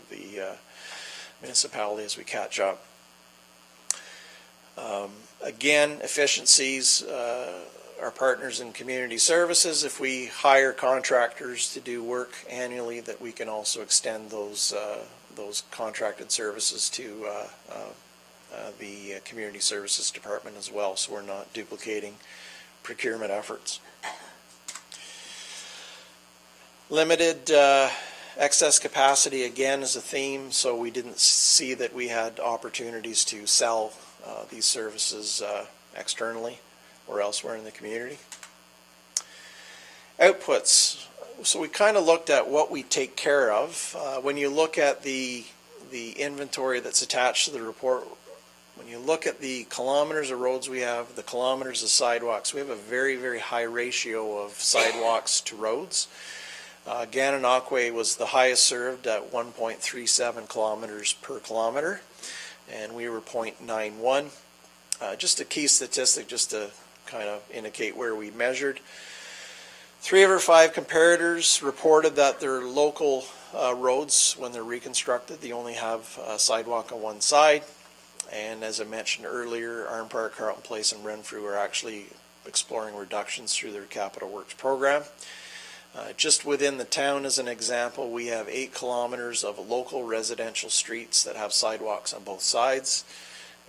the municipality as we catch up. Again, efficiencies, our partners in community services, if we hire contractors to do work annually, that we can also extend those contracted services to the community services department as well, so we're not duplicating procurement efforts. Limited excess capacity, again, is a theme, so we didn't see that we had opportunities to sell these services externally or elsewhere in the community. Outputs. So we kind of looked at what we take care of. When you look at the inventory that's attached to the report, when you look at the kilometers of roads we have, the kilometers of sidewalks, we have a very, very high ratio of sidewalks to roads. Gananoque was the highest served at 1.37 kilometers per kilometer. and we were 0.91. Just a key statistic just to kind of indicate where we measured. 3 of our 5 comparators reported that their local roads, when they're reconstructed, they only have a sidewalk on one side. And as I mentioned earlier, Arm Park, Carlton Place, and Renfrew are actually exploring reductions through their capital works program. Just within the town, as an example, we have 8 kilometers of local residential streets that have sidewalks on both sides.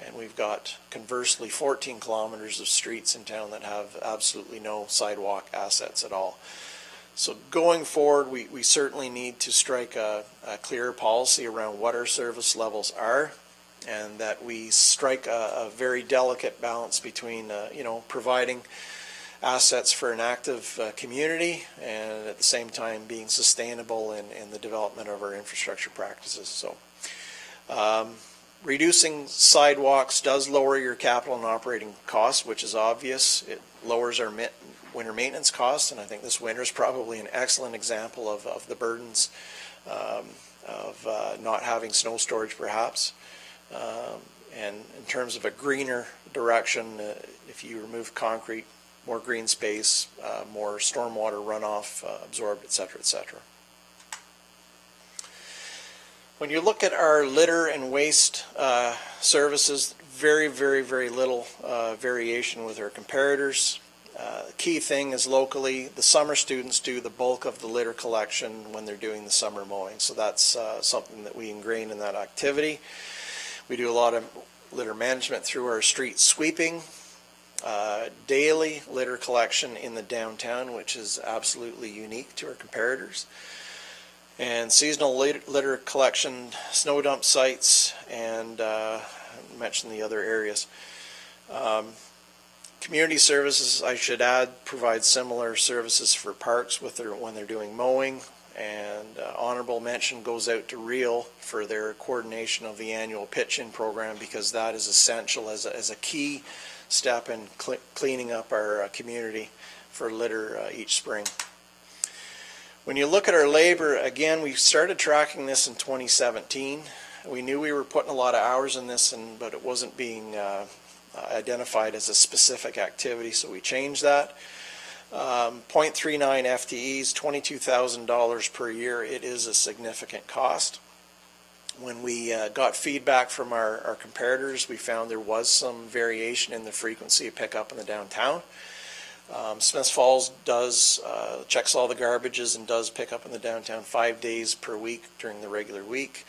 And we've got, conversely, 14 kilometers of streets in town that have absolutely no sidewalk assets at all. So going forward, we certainly need to strike a clear policy around what our service levels are, and that we strike a very delicate balance between, providing assets for an active community and at the same time being sustainable in the development of our infrastructure practices. So reducing sidewalks does lower your capital and operating costs, which is obvious. It lowers our winter maintenance costs, and I think this winter is probably an excellent example of the burdens of not having snow storage perhaps. And in terms of a greener direction, if you remove concrete, more green space, more stormwater runoff absorbed, et cetera, et cetera. When you look at our litter and waste services, very, very, very little variation with our comparators. The key thing is locally, the summer students do the bulk of the litter collection when they're doing the summer mowing. So that's something that we ingrain in that activity. We do a lot of litter management through our street sweeping. Daily litter collection in the downtown, which is absolutely unique to our comparators. And seasonal litter collection, snow dump sites, and I mentioned the other areas. Community services, I should add, provide similar services for parks when they're doing mowing. And honorable mention goes out to Real for their coordination of the annual pitch-in program, because that is essential as a key step in cleaning up our community for litter each spring. When you look at our labor, again, we started tracking this in 2017. We knew we were putting a lot of hours in this, but it wasn't being identified as a specific activity, so we changed that. 0.39 FTEs, $22,000 per year. It is a significant cost. When we got feedback from our comparators, we found there was some variation in the frequency of pickup in the downtown. Smiths Falls checks all the garbages and does pick up in the downtown 5 days per week during the regular week.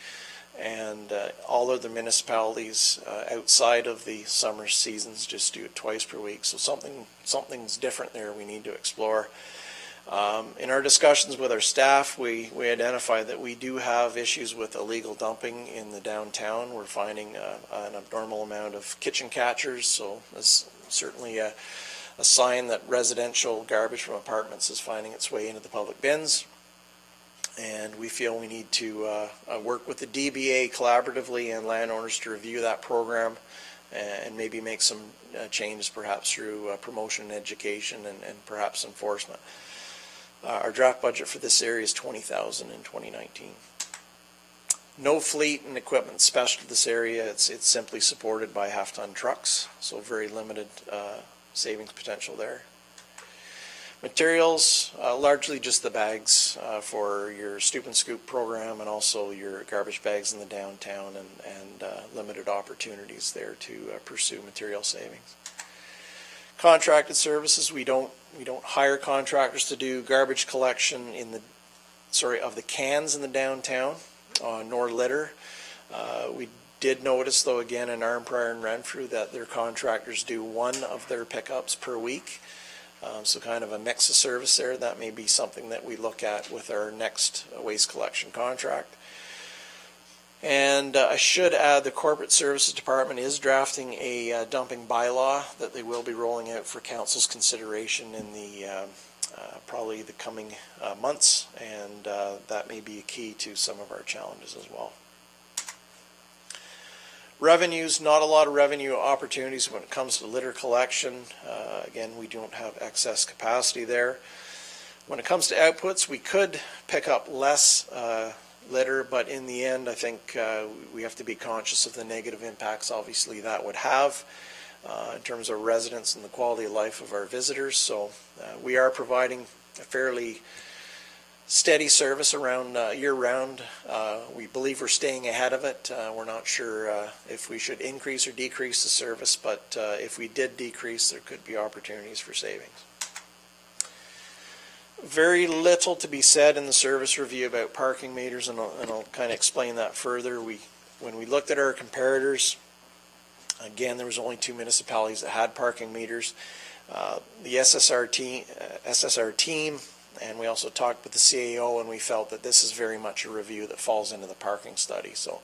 And all of the municipalities outside of the summer seasons just do it twice per week. So something's different there we need to explore. In our discussions with our staff, we identified that we do have issues with illegal dumping in the downtown. We're finding an abnormal amount of kitchen catchers, so that's certainly a sign that residential garbage from apartments is finding its way into the public bins. And we feel we need to work with the DBA collaboratively and landowners to review that program and maybe make some changes perhaps through promotion and education and perhaps enforcement. Our draft budget for this area is $20,000 in 2019. No fleet and equipment special to this area. It's simply supported by half-ton trucks, so very limited savings potential there. Materials, largely just the bags for your stoop and scoop program, and also your garbage bags in the downtown, and limited opportunities there to pursue material savings. Contracted services, we don't hire contractors to do garbage collection of the cans in the downtown, nor litter. We did notice, though, again in Armprior and Renfrew, that their contractors do one of their pickups per week. So kind of a mix of service there. That may be something that we look at with our next waste collection contract. And I should add, the Corporate Services Department is drafting a dumping bylaw that they will be rolling out for Council's consideration in the probably the coming months, and that may be a key to some of our challenges as well. Revenues, not a lot of revenue opportunities when it comes to litter collection. Again, we don't have excess capacity there. When it comes to outputs, we could pick up less litter, but in the end, I think we have to be conscious of the negative impacts, obviously, that would have in terms of residents and the quality of life of our visitors. So we are providing a fairly steady service around year-round. We believe we're staying ahead of it. We're not sure if we should increase or decrease the service, but if we did decrease, there could be opportunities for savings. Very little to be said in the service review about parking meters, and I'll kind of explain that further. When we looked at our comparators, again, there was only 2 municipalities that had parking meters. The SSR team, and we also talked with the CAO, and we felt that this is very much a review that falls into the parking study. So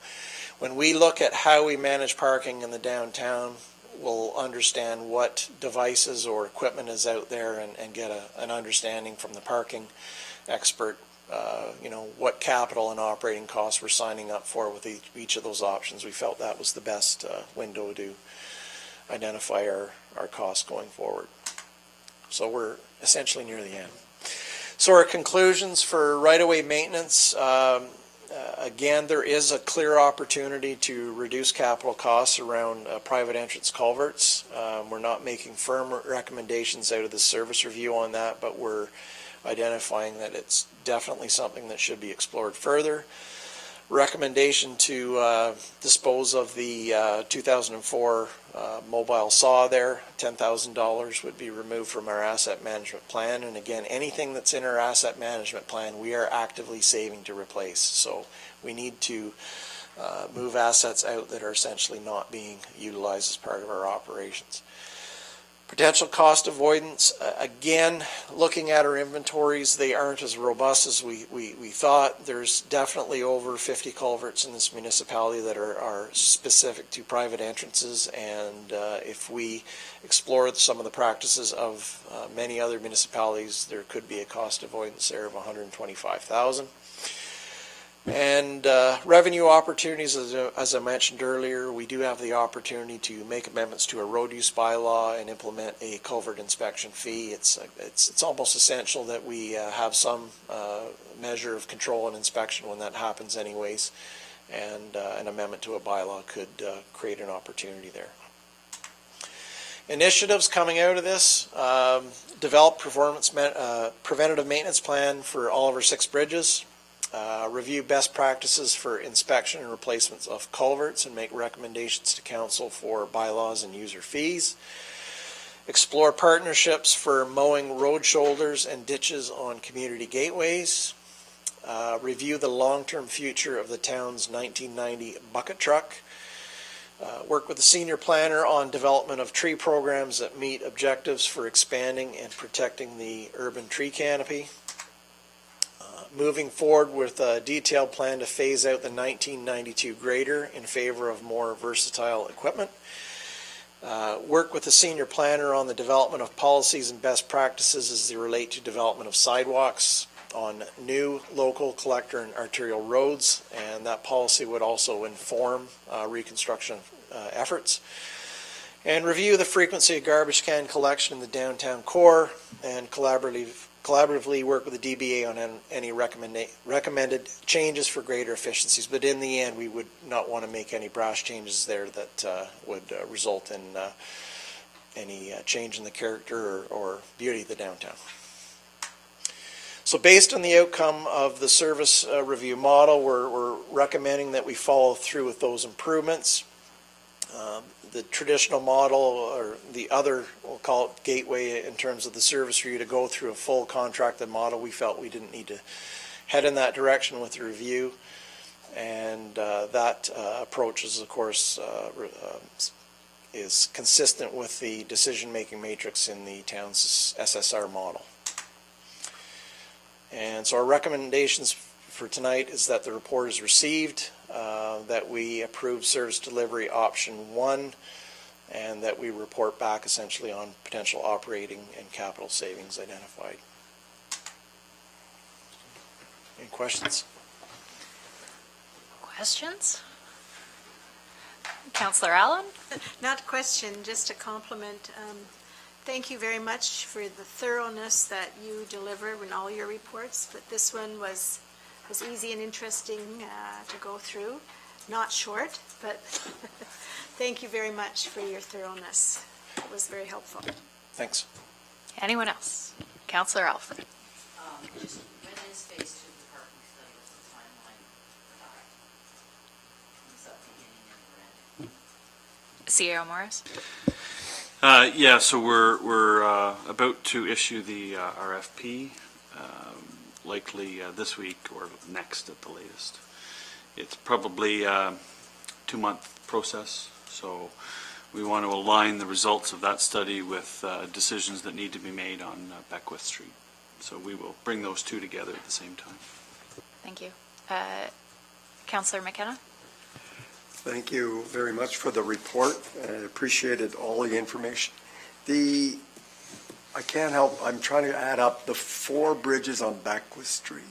when we look at how we manage parking in the downtown, we'll understand what devices or equipment is out there and get an understanding from the parking expert, what capital and operating costs we're signing up for with each of those options. We felt that was the best window to identify our costs going forward. So we're essentially near the end. So our conclusions for right-of-way maintenance, again, there is a clear opportunity to reduce capital costs around private entrance culverts. We're not making firm recommendations out of the service review on that, but we're identifying that it's definitely something that should be explored further. Recommendation to dispose of the 2004 mobile saw there. $10,000 would be removed from our asset management plan. And again, anything that's in our asset management plan, we are actively saving to replace. So we need to move assets out that are essentially not being utilized as part of our operations. Potential cost avoidance, again, looking at our inventories, they aren't as robust as we thought. There's definitely over 50 culverts in this municipality that are specific to private entrances, and if we explore some of the practices of many other municipalities, there could be a cost avoidance there of $125,000. And revenue opportunities, as I mentioned earlier, we do have the opportunity to make amendments to a road use bylaw and implement a culvert inspection fee. It's almost essential that we have some measure of control and inspection when that happens anyways, and an amendment to a bylaw could create an opportunity there. Initiatives coming out of this, develop preventative maintenance plan for all of our 6 bridges. Review best practices for inspection and replacements of culverts and make recommendations to council for bylaws and user fees. Explore partnerships for mowing road shoulders and ditches on community gateways. Review the long-term future of the town's 1990 bucket truck. Work with the senior planner on development of tree programs that meet objectives for expanding and protecting the urban tree canopy. Moving forward with a detailed plan to phase out the 1992 grader in favor of more versatile equipment. Work with the senior planner on the development of policies and best practices as they relate to development of sidewalks on new local collector and arterial roads, and that policy would also inform reconstruction efforts. And review the frequency of garbage can collection in the downtown core, and collaboratively work with the DBA on any recommended changes for greater efficiencies. But in the end, we would not want to make any brash changes there that would result in any change in the character or beauty of the downtown. So based on the outcome of the service review model, we're recommending that we follow through with those improvements. The traditional model, or the other, we'll call it gateway in terms of the service review, to go through a full contracted model, we felt we didn't need to head in that direction with the review. And that approach is, of course, is consistent with the decision-making matrix in the town's SSR model. And so our recommendations for tonight is that the report is received, that we approve service delivery option 1, and that we report back essentially on potential operating and capital savings identified. Any questions? Questions? Councillor Allen? Not a question, just a compliment. Thank you very much for the thoroughness that you deliver in all your reports, but this one was was easy and interesting to go through. Not short, but thank you very much for your thoroughness. It was very helpful. Thanks. Anyone else? Councillor Alfred. Just when is phase 2 of the parking study, what's the timeline for that? Is that beginning or ending? CEO Morris? Yeah, so we're about to issue the RFP, likely this week or next at the latest. It's probably a 2-month process, so we want to align the results of that study with decisions that need to be made on Beckwith Street. So we will bring those two together at the same time. Thank you. Councillor McKenna? Thank you very much for the report. I appreciated all the information. I can't help, I'm trying to add up the 4 bridges on Beckwith Street.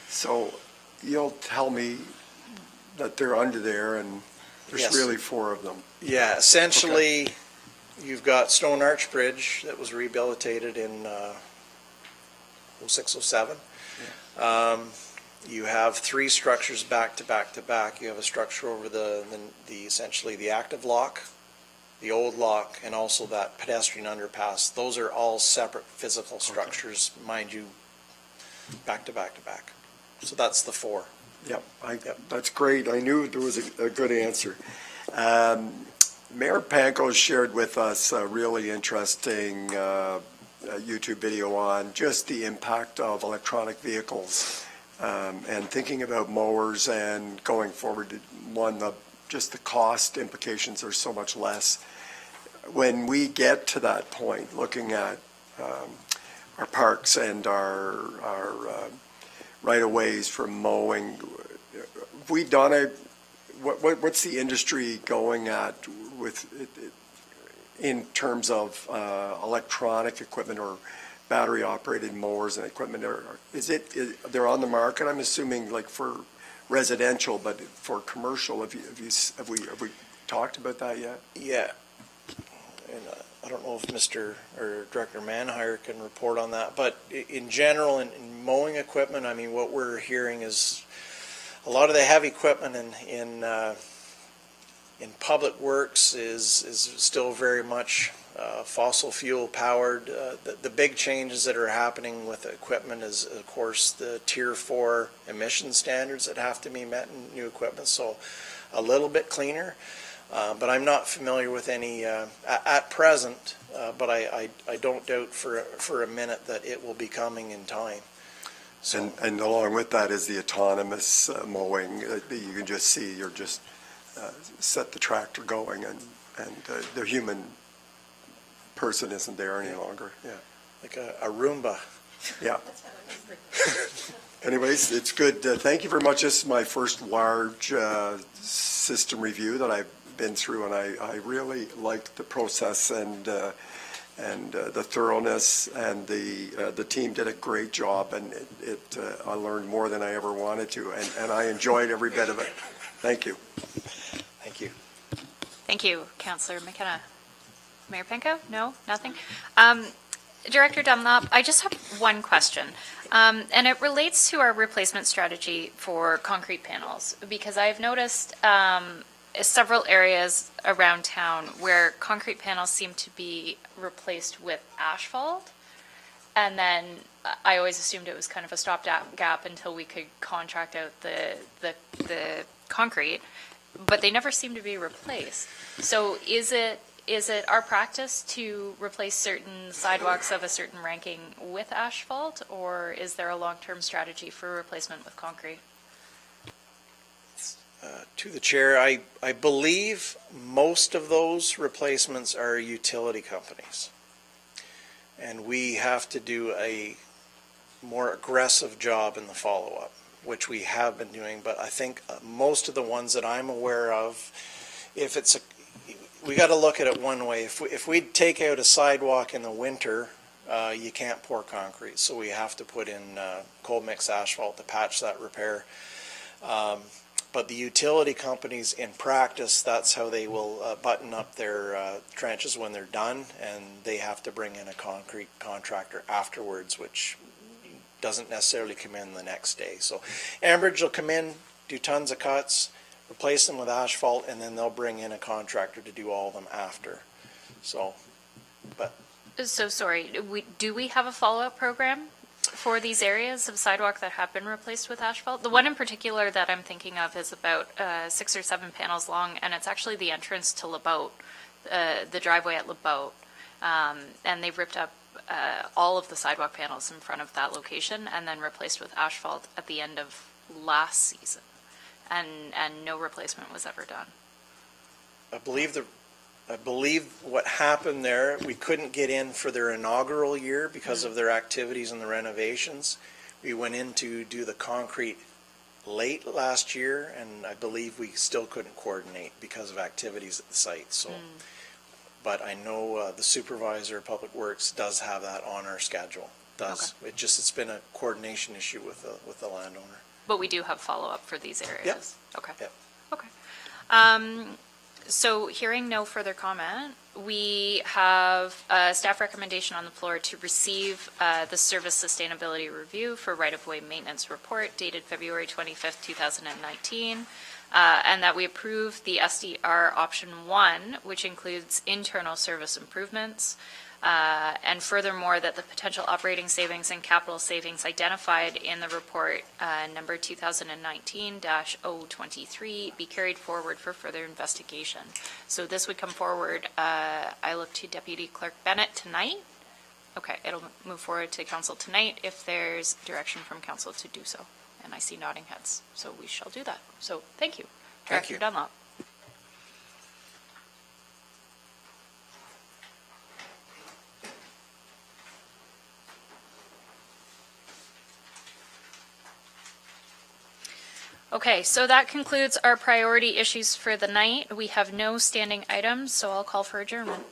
So you'll tell me that they're under there and there's Yes. really 4 of them. Yeah, essentially, you've got Stone Arch Bridge that was rehabilitated in 06, 07. You have 3 structures back to back to back. You have a structure over the essentially the active lock, the old lock, and also that pedestrian underpass. Those are all separate physical structures, mind you, back to back to back. So that's the 4. Yep, that's great. I knew there was a good answer. Mayor Panko shared with us a really interesting YouTube video on just the impact of electronic vehicles and thinking about mowers and going forward. Just the cost implications are so much less. When we get to that point, looking at our parks and our right-of-ways for mowing, what's the industry going at with in terms of electronic equipment or battery-operated mowers and equipment? They're on the market, I'm assuming, like for residential, but for commercial, have we talked about that yet? Yeah. And I don't know if Mr. or Director Manhire can report on that, but in general, in mowing equipment, I mean, what we're hearing is a lot of the heavy equipment in public works is still very much fossil fuel powered. The big changes that are happening with equipment is, of course, the Tier 4 emission standards that have to be met in new equipment, so a little bit cleaner. But I'm not familiar with any at present, but I don't doubt for a minute that it will be coming in time. So, and along with that is the autonomous mowing that you can just see. You're just set the tractor going, and the human person isn't there any longer. Yeah, like a Roomba. Yeah. Anyways, it's good. Thank you very much. This is my first large system review that I've been through, and I really liked the process and the thoroughness, and the team did a great job, and I learned more than I ever wanted to, and I enjoyed every bit of it. Thank you. Thank you. Thank you, Councillor McKenna. Mayor Penko? No? Nothing? Director Dunlop, I just have one question, and it relates to our replacement strategy for concrete panels, because I've noticed several areas around town where concrete panels seem to be replaced with asphalt, and then I always assumed it was kind of a stopgap until we could contract out the concrete, but they never seem to be replaced. So is it our practice to replace certain sidewalks of a certain ranking with asphalt, or is there a long-term strategy for replacement with concrete? To the chair, I believe most of those replacements are utility companies. And we have to do a more aggressive job in the follow-up, which we have been doing. But I think most of the ones that I'm aware of, we got to look at it one way. If we take out a sidewalk in the winter, you can't pour concrete. So we have to put in cold mix asphalt to patch that repair. But the utility companies, in practice, that's how they will button up their trenches when they're done, and they have to bring in a concrete contractor afterwards, which doesn't necessarily come in the next day. So Ambridge will come in, do tons of cuts, replace them with asphalt, and then they'll bring in a contractor to do all of them after. So, but So sorry, do we have a follow-up program for these areas of sidewalk that have been replaced with asphalt? The one in particular that I'm thinking of is about 6 or 7 panels long, and it's actually the entrance to LeBoat, the driveway at LeBoat. And they ripped up all of the sidewalk panels in front of that location and then replaced with asphalt at the end of last season. And no replacement was ever done. I believe what happened there, we couldn't get in for their inaugural year because of their activities and the renovations. We went in to do the concrete late last year, and I believe we still couldn't coordinate because of activities at the site. So, but I know the supervisor of Public Works does have that on our schedule. Does. Okay. It's been a coordination issue with the landowner. But we do have follow-up for these areas? Yep. Okay. Yep. Okay. So hearing no further comment, we have a staff recommendation on the floor to receive the Service Sustainability Review for Right-of-Way Maintenance Report dated February 25th, 2019, and that we approve the SDR Option 1, which includes internal service improvements, and furthermore, that the potential operating savings and capital savings identified in the report number 2019-023 be carried forward for further investigation. So this would come forward, I look to Deputy Clerk Bennett tonight. Okay, it'll move forward to council tonight if there's direction from council to do so. And I see nodding heads, so we shall do that. So thank you. Thank Director you. Dunlop. Okay, so that concludes our priority issues for the night. We have no standing items, so I'll call for adjournment.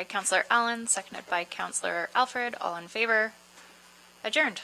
Councillor Allen, seconded by Councillor Alfred, all in favor. Adjourned.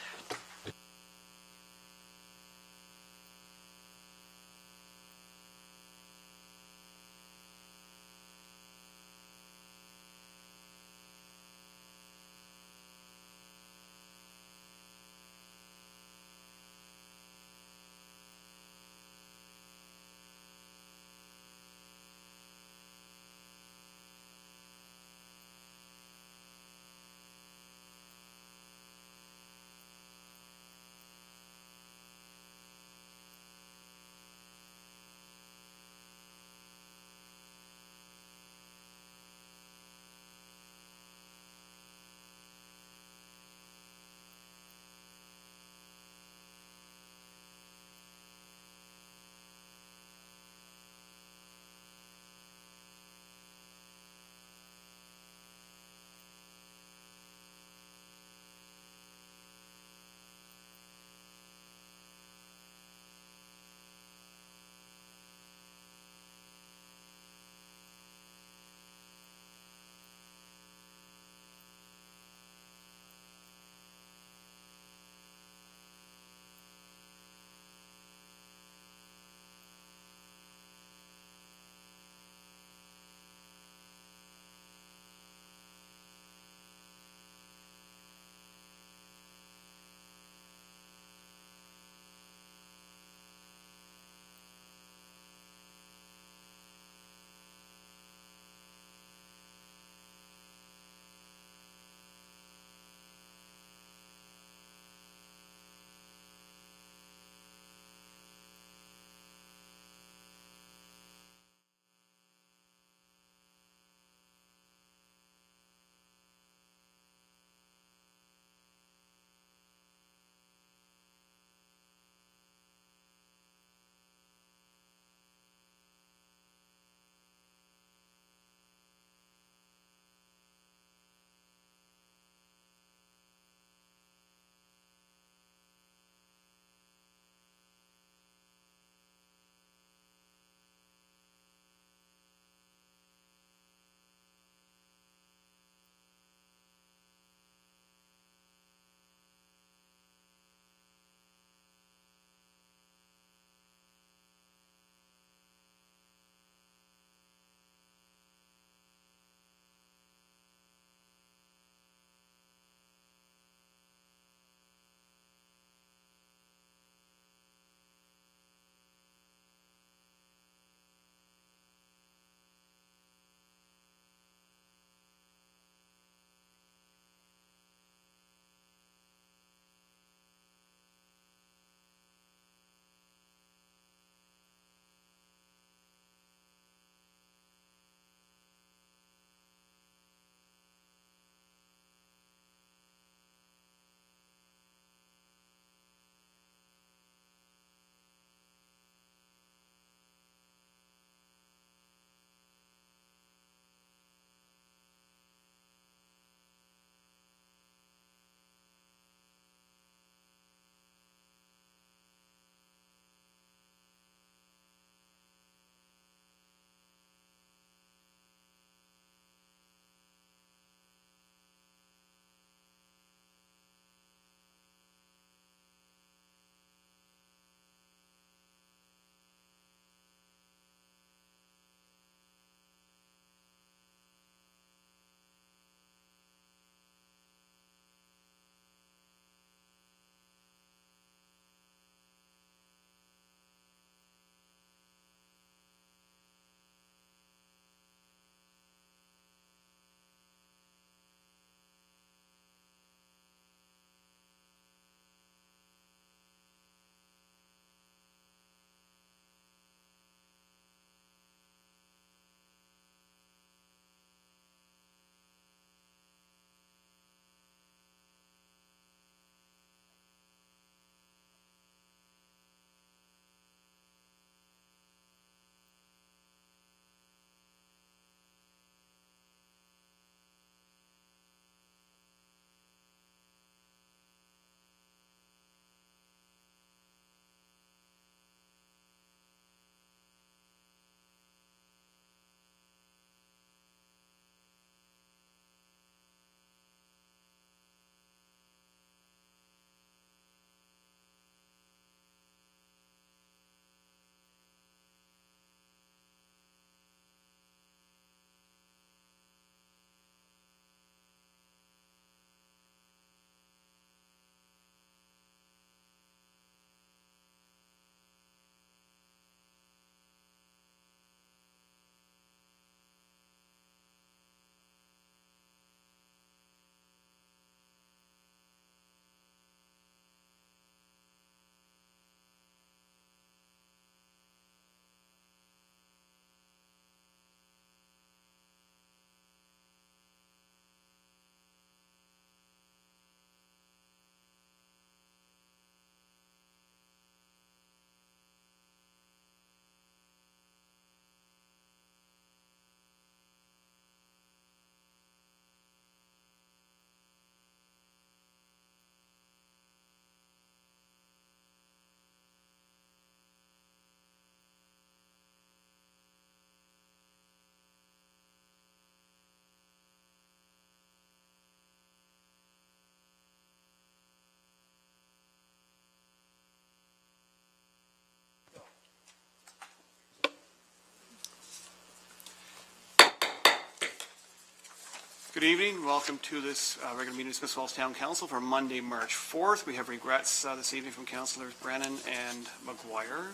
Good evening. Welcome to this regular meeting of Smiths Falls Town Council for Monday, March 4th. We have regrets this evening from Councillors Brennan and McGuire.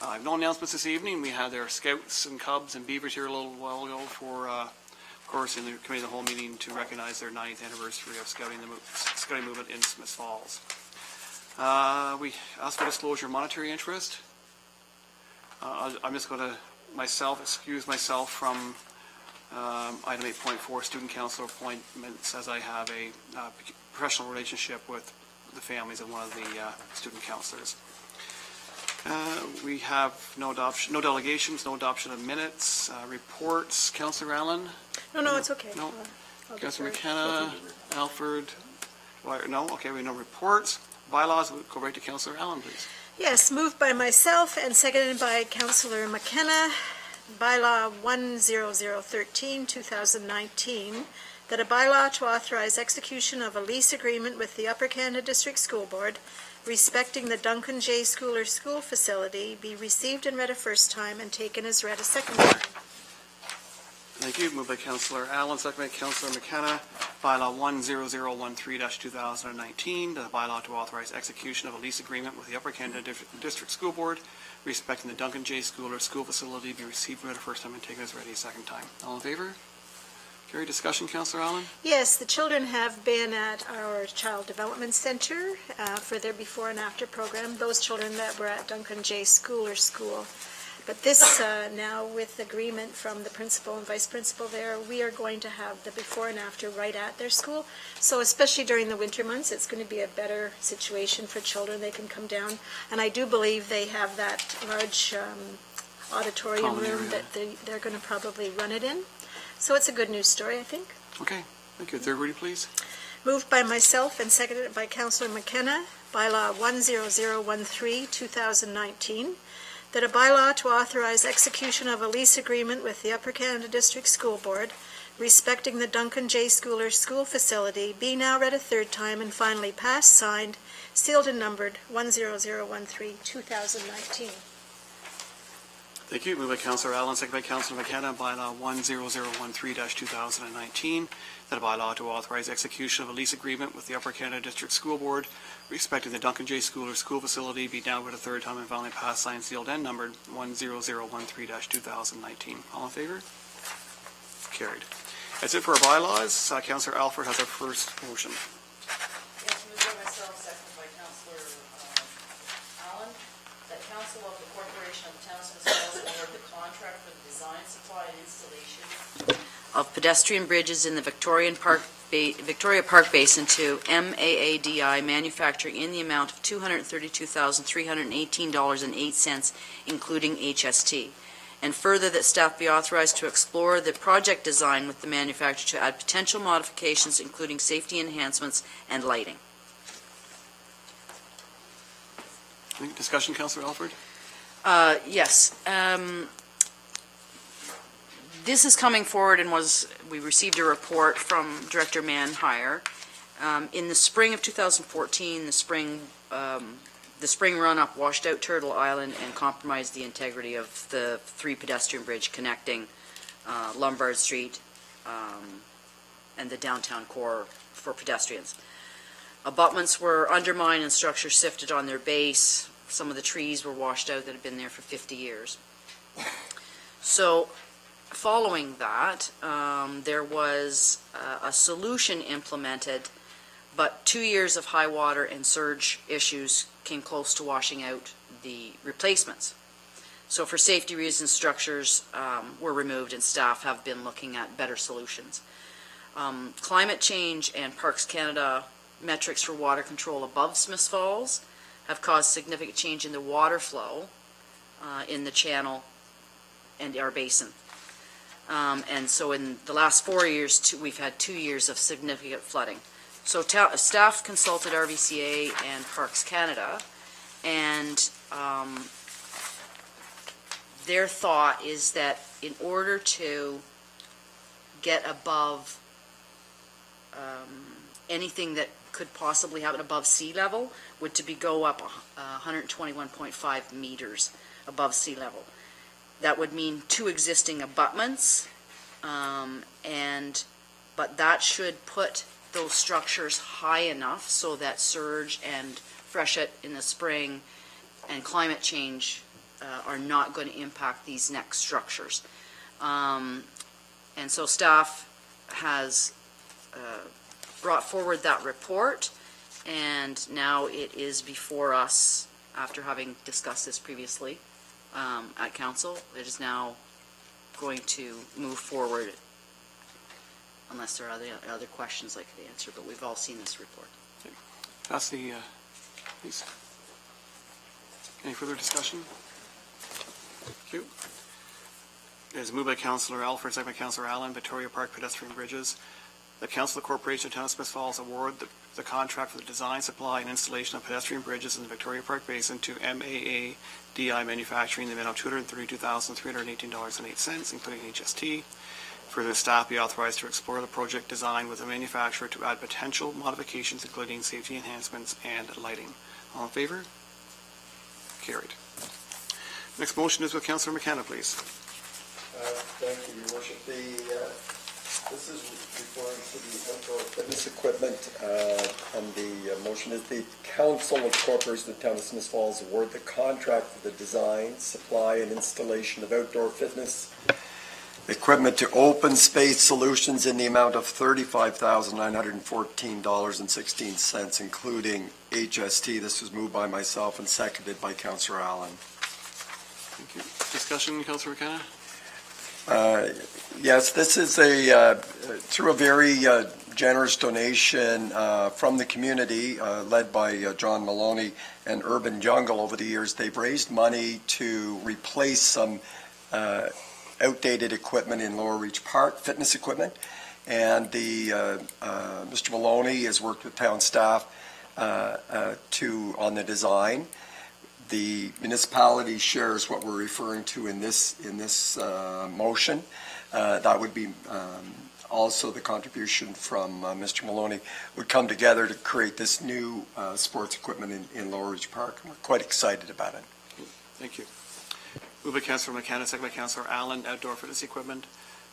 I have no announcements this evening. We had their Scouts and Cubs and Beavers here a little while ago for, of course, in the committee of the whole meeting to recognize their 9th anniversary of scouting movement in Smiths Falls. We asked for disclosure of monetary interest. I'm just going to excuse myself from item 8.4, student council appointments, as I have a professional relationship with the families of one of the student councilors. We have no delegations, no adoption of minutes, reports. Councillor Allen? No, it's okay. No. I'll Councillor defer. McKenna, Alfred? No? Okay, we have no reports. Bylaws, we'll go right to Councillor Allen, please. Yes, moved by myself and seconded by Councillor McKenna. Bylaw 10013, 2019, that a bylaw to authorize execution of a lease agreement with the Upper Canada District School Board respecting the Duncan J. Schooler School Facility be received and read a first time and taken as read a second time. Thank you. Moved by Councillor Allen, seconded by Councillor McKenna. Bylaw 10013-2019, the bylaw to authorize execution of a lease agreement with the Upper Canada District School Board respecting the Duncan J. Schooler School Facility be received and read a first time and taken as read a second time. All in favor? Carried. Discussion, Councillor Allen? Yes, the children have been at our Child Development Center for their before and after program, those children that were at Duncan J. Schooler School. But this, now with agreement from the principal and vice principal there, we are going to have the before and after right at their school. So especially during the winter months, it's going to be a better situation for children. They can come down. And I do believe they have that large auditorium Common room area. that they're going to probably run it in. So it's a good news story, I think. Okay. Thank you. Third reading, please. Moved by myself and seconded by Councillor McKenna, bylaw 10013, 2019, that a bylaw to authorize execution of a lease agreement with the Upper Canada District School Board respecting the Duncan J. Schooler School Facility be now read a third time and finally passed, signed, sealed and numbered 10013, 2019. Thank you. Moved by Councillor Allen, seconded by Councillor McKenna. Bylaw 10013-2019, that a bylaw to authorize execution of a lease agreement with the Upper Canada District School Board respecting the Duncan J. Schooler School Facility be now read a third time and finally passed, signed, sealed, and numbered 10013-2019. All in favor? Carried. That's it for our bylaws. Councillor Alfred has our first motion. Yes, moved by myself, seconded by Councillor Allen, that council of the Corporation of the Town of Smiths Falls award the contract for the design, supply, and installation of pedestrian bridges in the Victoria Park Basin to MAADI Manufacturing in the amount of $232,318.08, including HST. And further, that staff be authorized to explore the project design with the manufacturer to add potential modifications, including safety enhancements and lighting. Any discussion, Councillor Alfred? Yes. This is coming forward and we received a report from Director Manhire. In the spring of 2014, the spring run-up washed out Turtle Island and compromised the integrity of the 3 pedestrian bridge connecting Lombard Street and the downtown core for pedestrians. Abutments were undermined and structures sifted on their base. Some of the trees were washed out that had been there for 50 years. So, following that, there was a solution implemented, but 2 years of high water and surge issues came close to washing out the replacements. So for safety reasons, structures were removed and staff have been looking at better solutions. Climate change and Parks Canada metrics for water control above Smiths Falls have caused significant change in the water flow in the channel and our basin. And so in the last 4 years, we've had 2 years of significant flooding. So staff consulted RVCA and Parks Canada, and their thought is that in order to get above anything that could possibly happen above sea level would to be go up 121.5 meters above sea level. That would mean 2 existing abutments, but but that should put those structures high enough so that surge and freshet in the spring and climate change are not going to impact these next structures. And so staff has brought forward that report, and now it is before us, after having discussed this previously at council. It is now going to move forward, unless there are other questions I could answer, but we've all seen this report. Pass the, please. Any further discussion? Thank you. It is moved by Councillor Alford, second by Councillor Allen, Victoria Park pedestrian bridges. The Council of the Corporation of Town of Smiths Falls award the contract for the design, supply, and installation of pedestrian bridges in the Victoria Park Basin to MAA DI Manufacturing in the amount of $232,318.08, including HST. Further, staff be authorized to explore the project design with the manufacturer to add potential modifications, including safety enhancements and lighting. All in favor? Carried. Next motion is with Councillor McKenna, please. Thank you, Your Worship. This is referring to the outdoor fitness equipment, and the motion is the Council of Corporations of the Town of Smiths Falls award the contract for the design, supply, and installation of outdoor fitness equipment to Open Space Solutions in the amount of $35,914.16, including HST. This was moved by myself and seconded by Councillor Allen. Thank you. Discussion, Councillor McKenna? Yes, this is through a very generous donation from the community, led by John Maloney and Urban Jungle over the years. They've raised money to replace some outdated equipment in Lower Reach Park, fitness equipment, and Mr. Maloney has worked with town staff on the design. The municipality shares what we're referring to in this motion. That would be also the contribution from Mr. Maloney would come together to create this new sports equipment in Lower Reach Park. We're quite excited about it. Thank you. Moved by Councillor McKenna, second by Councillor Allen, outdoor fitness equipment.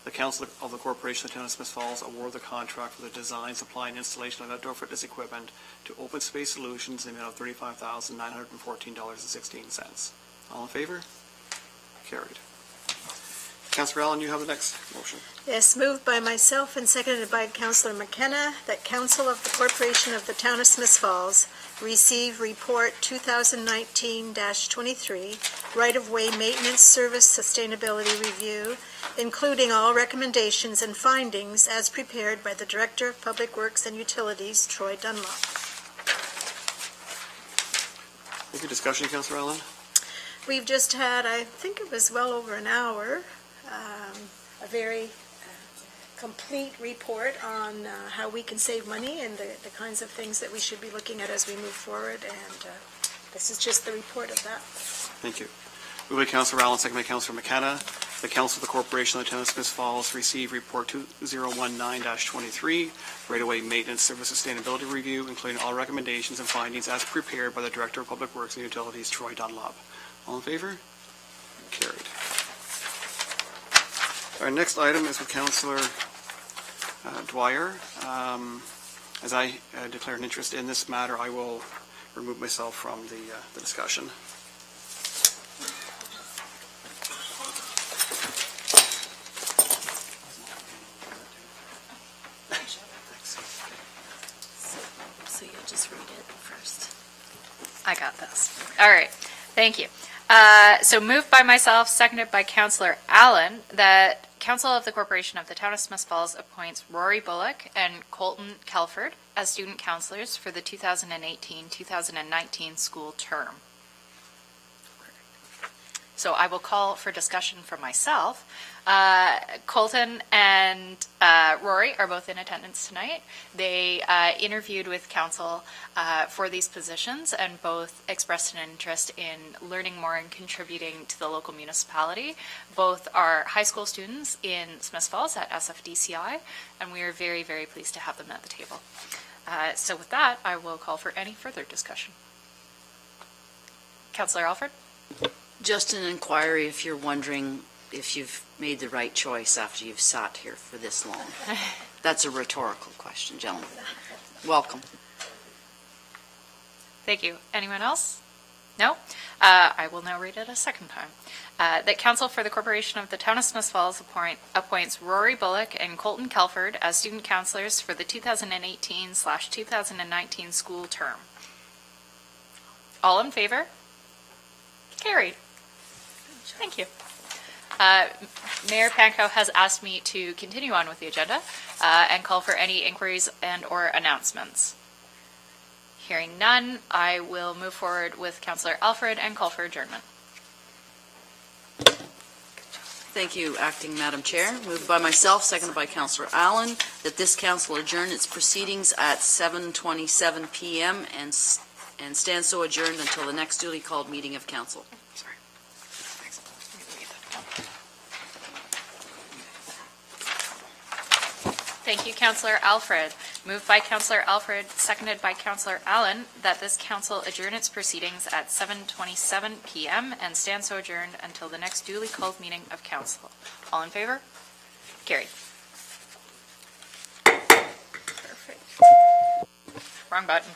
The Council of the Corporation of the Town of Smiths Falls award the contract for the design, supply, and installation of outdoor fitness equipment to Open Space Solutions in the amount of $35,914.16. All in favor? Carried. Councillor Allen, you have the next motion. Yes, moved by myself and seconded by Councillor McKenna that Council of the Corporation of the Town of Smiths Falls receive Report 2019-23, Right-of-Way Maintenance Service Sustainability Review, including all recommendations and findings as prepared by the Director of Public Works and Utilities, Troy Dunlop. Thank you. Discussion, Councillor Allen? We've just had, I think it was well over an hour, a very complete report on how we can save money and the kinds of things that we should be looking at as we move forward, and this is just the report of that. Thank you. Moved by Councillor Allen, second by Councillor McKenna. The Council of the Corporation of the Town of Smiths Falls receive Report 2019-23, Right-of-Way Maintenance Service Sustainability Review, including all recommendations and findings as prepared by the Director of Public Works and Utilities, Troy Dunlop. All in favor? Carried. Our next item is with Councillor Dwyer. As I declared an interest in this matter, I will remove myself from the discussion. So you'll just read it first. I got this. All right. Thank you. So moved by myself, seconded by Councillor Allen, that Council of the Corporation of the Town of Smiths Falls appoints Rory Bullock and Colton Calvert as student councillors for the 2018-2019 school term. So I will call for discussion for myself. Colton and Rory are both in attendance tonight. They interviewed with council for these positions and both expressed an interest in learning more and contributing to the local municipality. Both are high school students in Smiths Falls at SFDCI, and we are very, very pleased to have them at the table. So with that, I will call for any further discussion. Councillor Alford? Just an inquiry if you're wondering if you've made the right choice after you've sat here for this long. That's a rhetorical question, gentlemen. Welcome. Thank you. Anyone else? No? I will now read it a second time. That council for the Corporation of the Town of Smiths Falls appoints Rory Bullock and Colton Calvert as student counselors for the 2018/2019 school term. All in favor? Carried. Thank you. Mayor Pankow has asked me to continue on with the agenda and call for any inquiries and/or announcements. Hearing none, I will move forward with Councillor Alfred and call for adjournment. Thank you, Acting Madam Chair. Moved by myself, seconded by Councillor Allen, that this council adjourn its proceedings at 7:27 p.m. and stand so adjourned until the next duly called meeting of council. Sorry. Thanks. Thank you, Councillor Alfred. Moved by Councillor Alfred, seconded by Councillor Allen, that this council adjourn its proceedings at 7:27 p.m. and stand so adjourned until the next duly called meeting of council. All in favor? Carried. Perfect. Wrong button.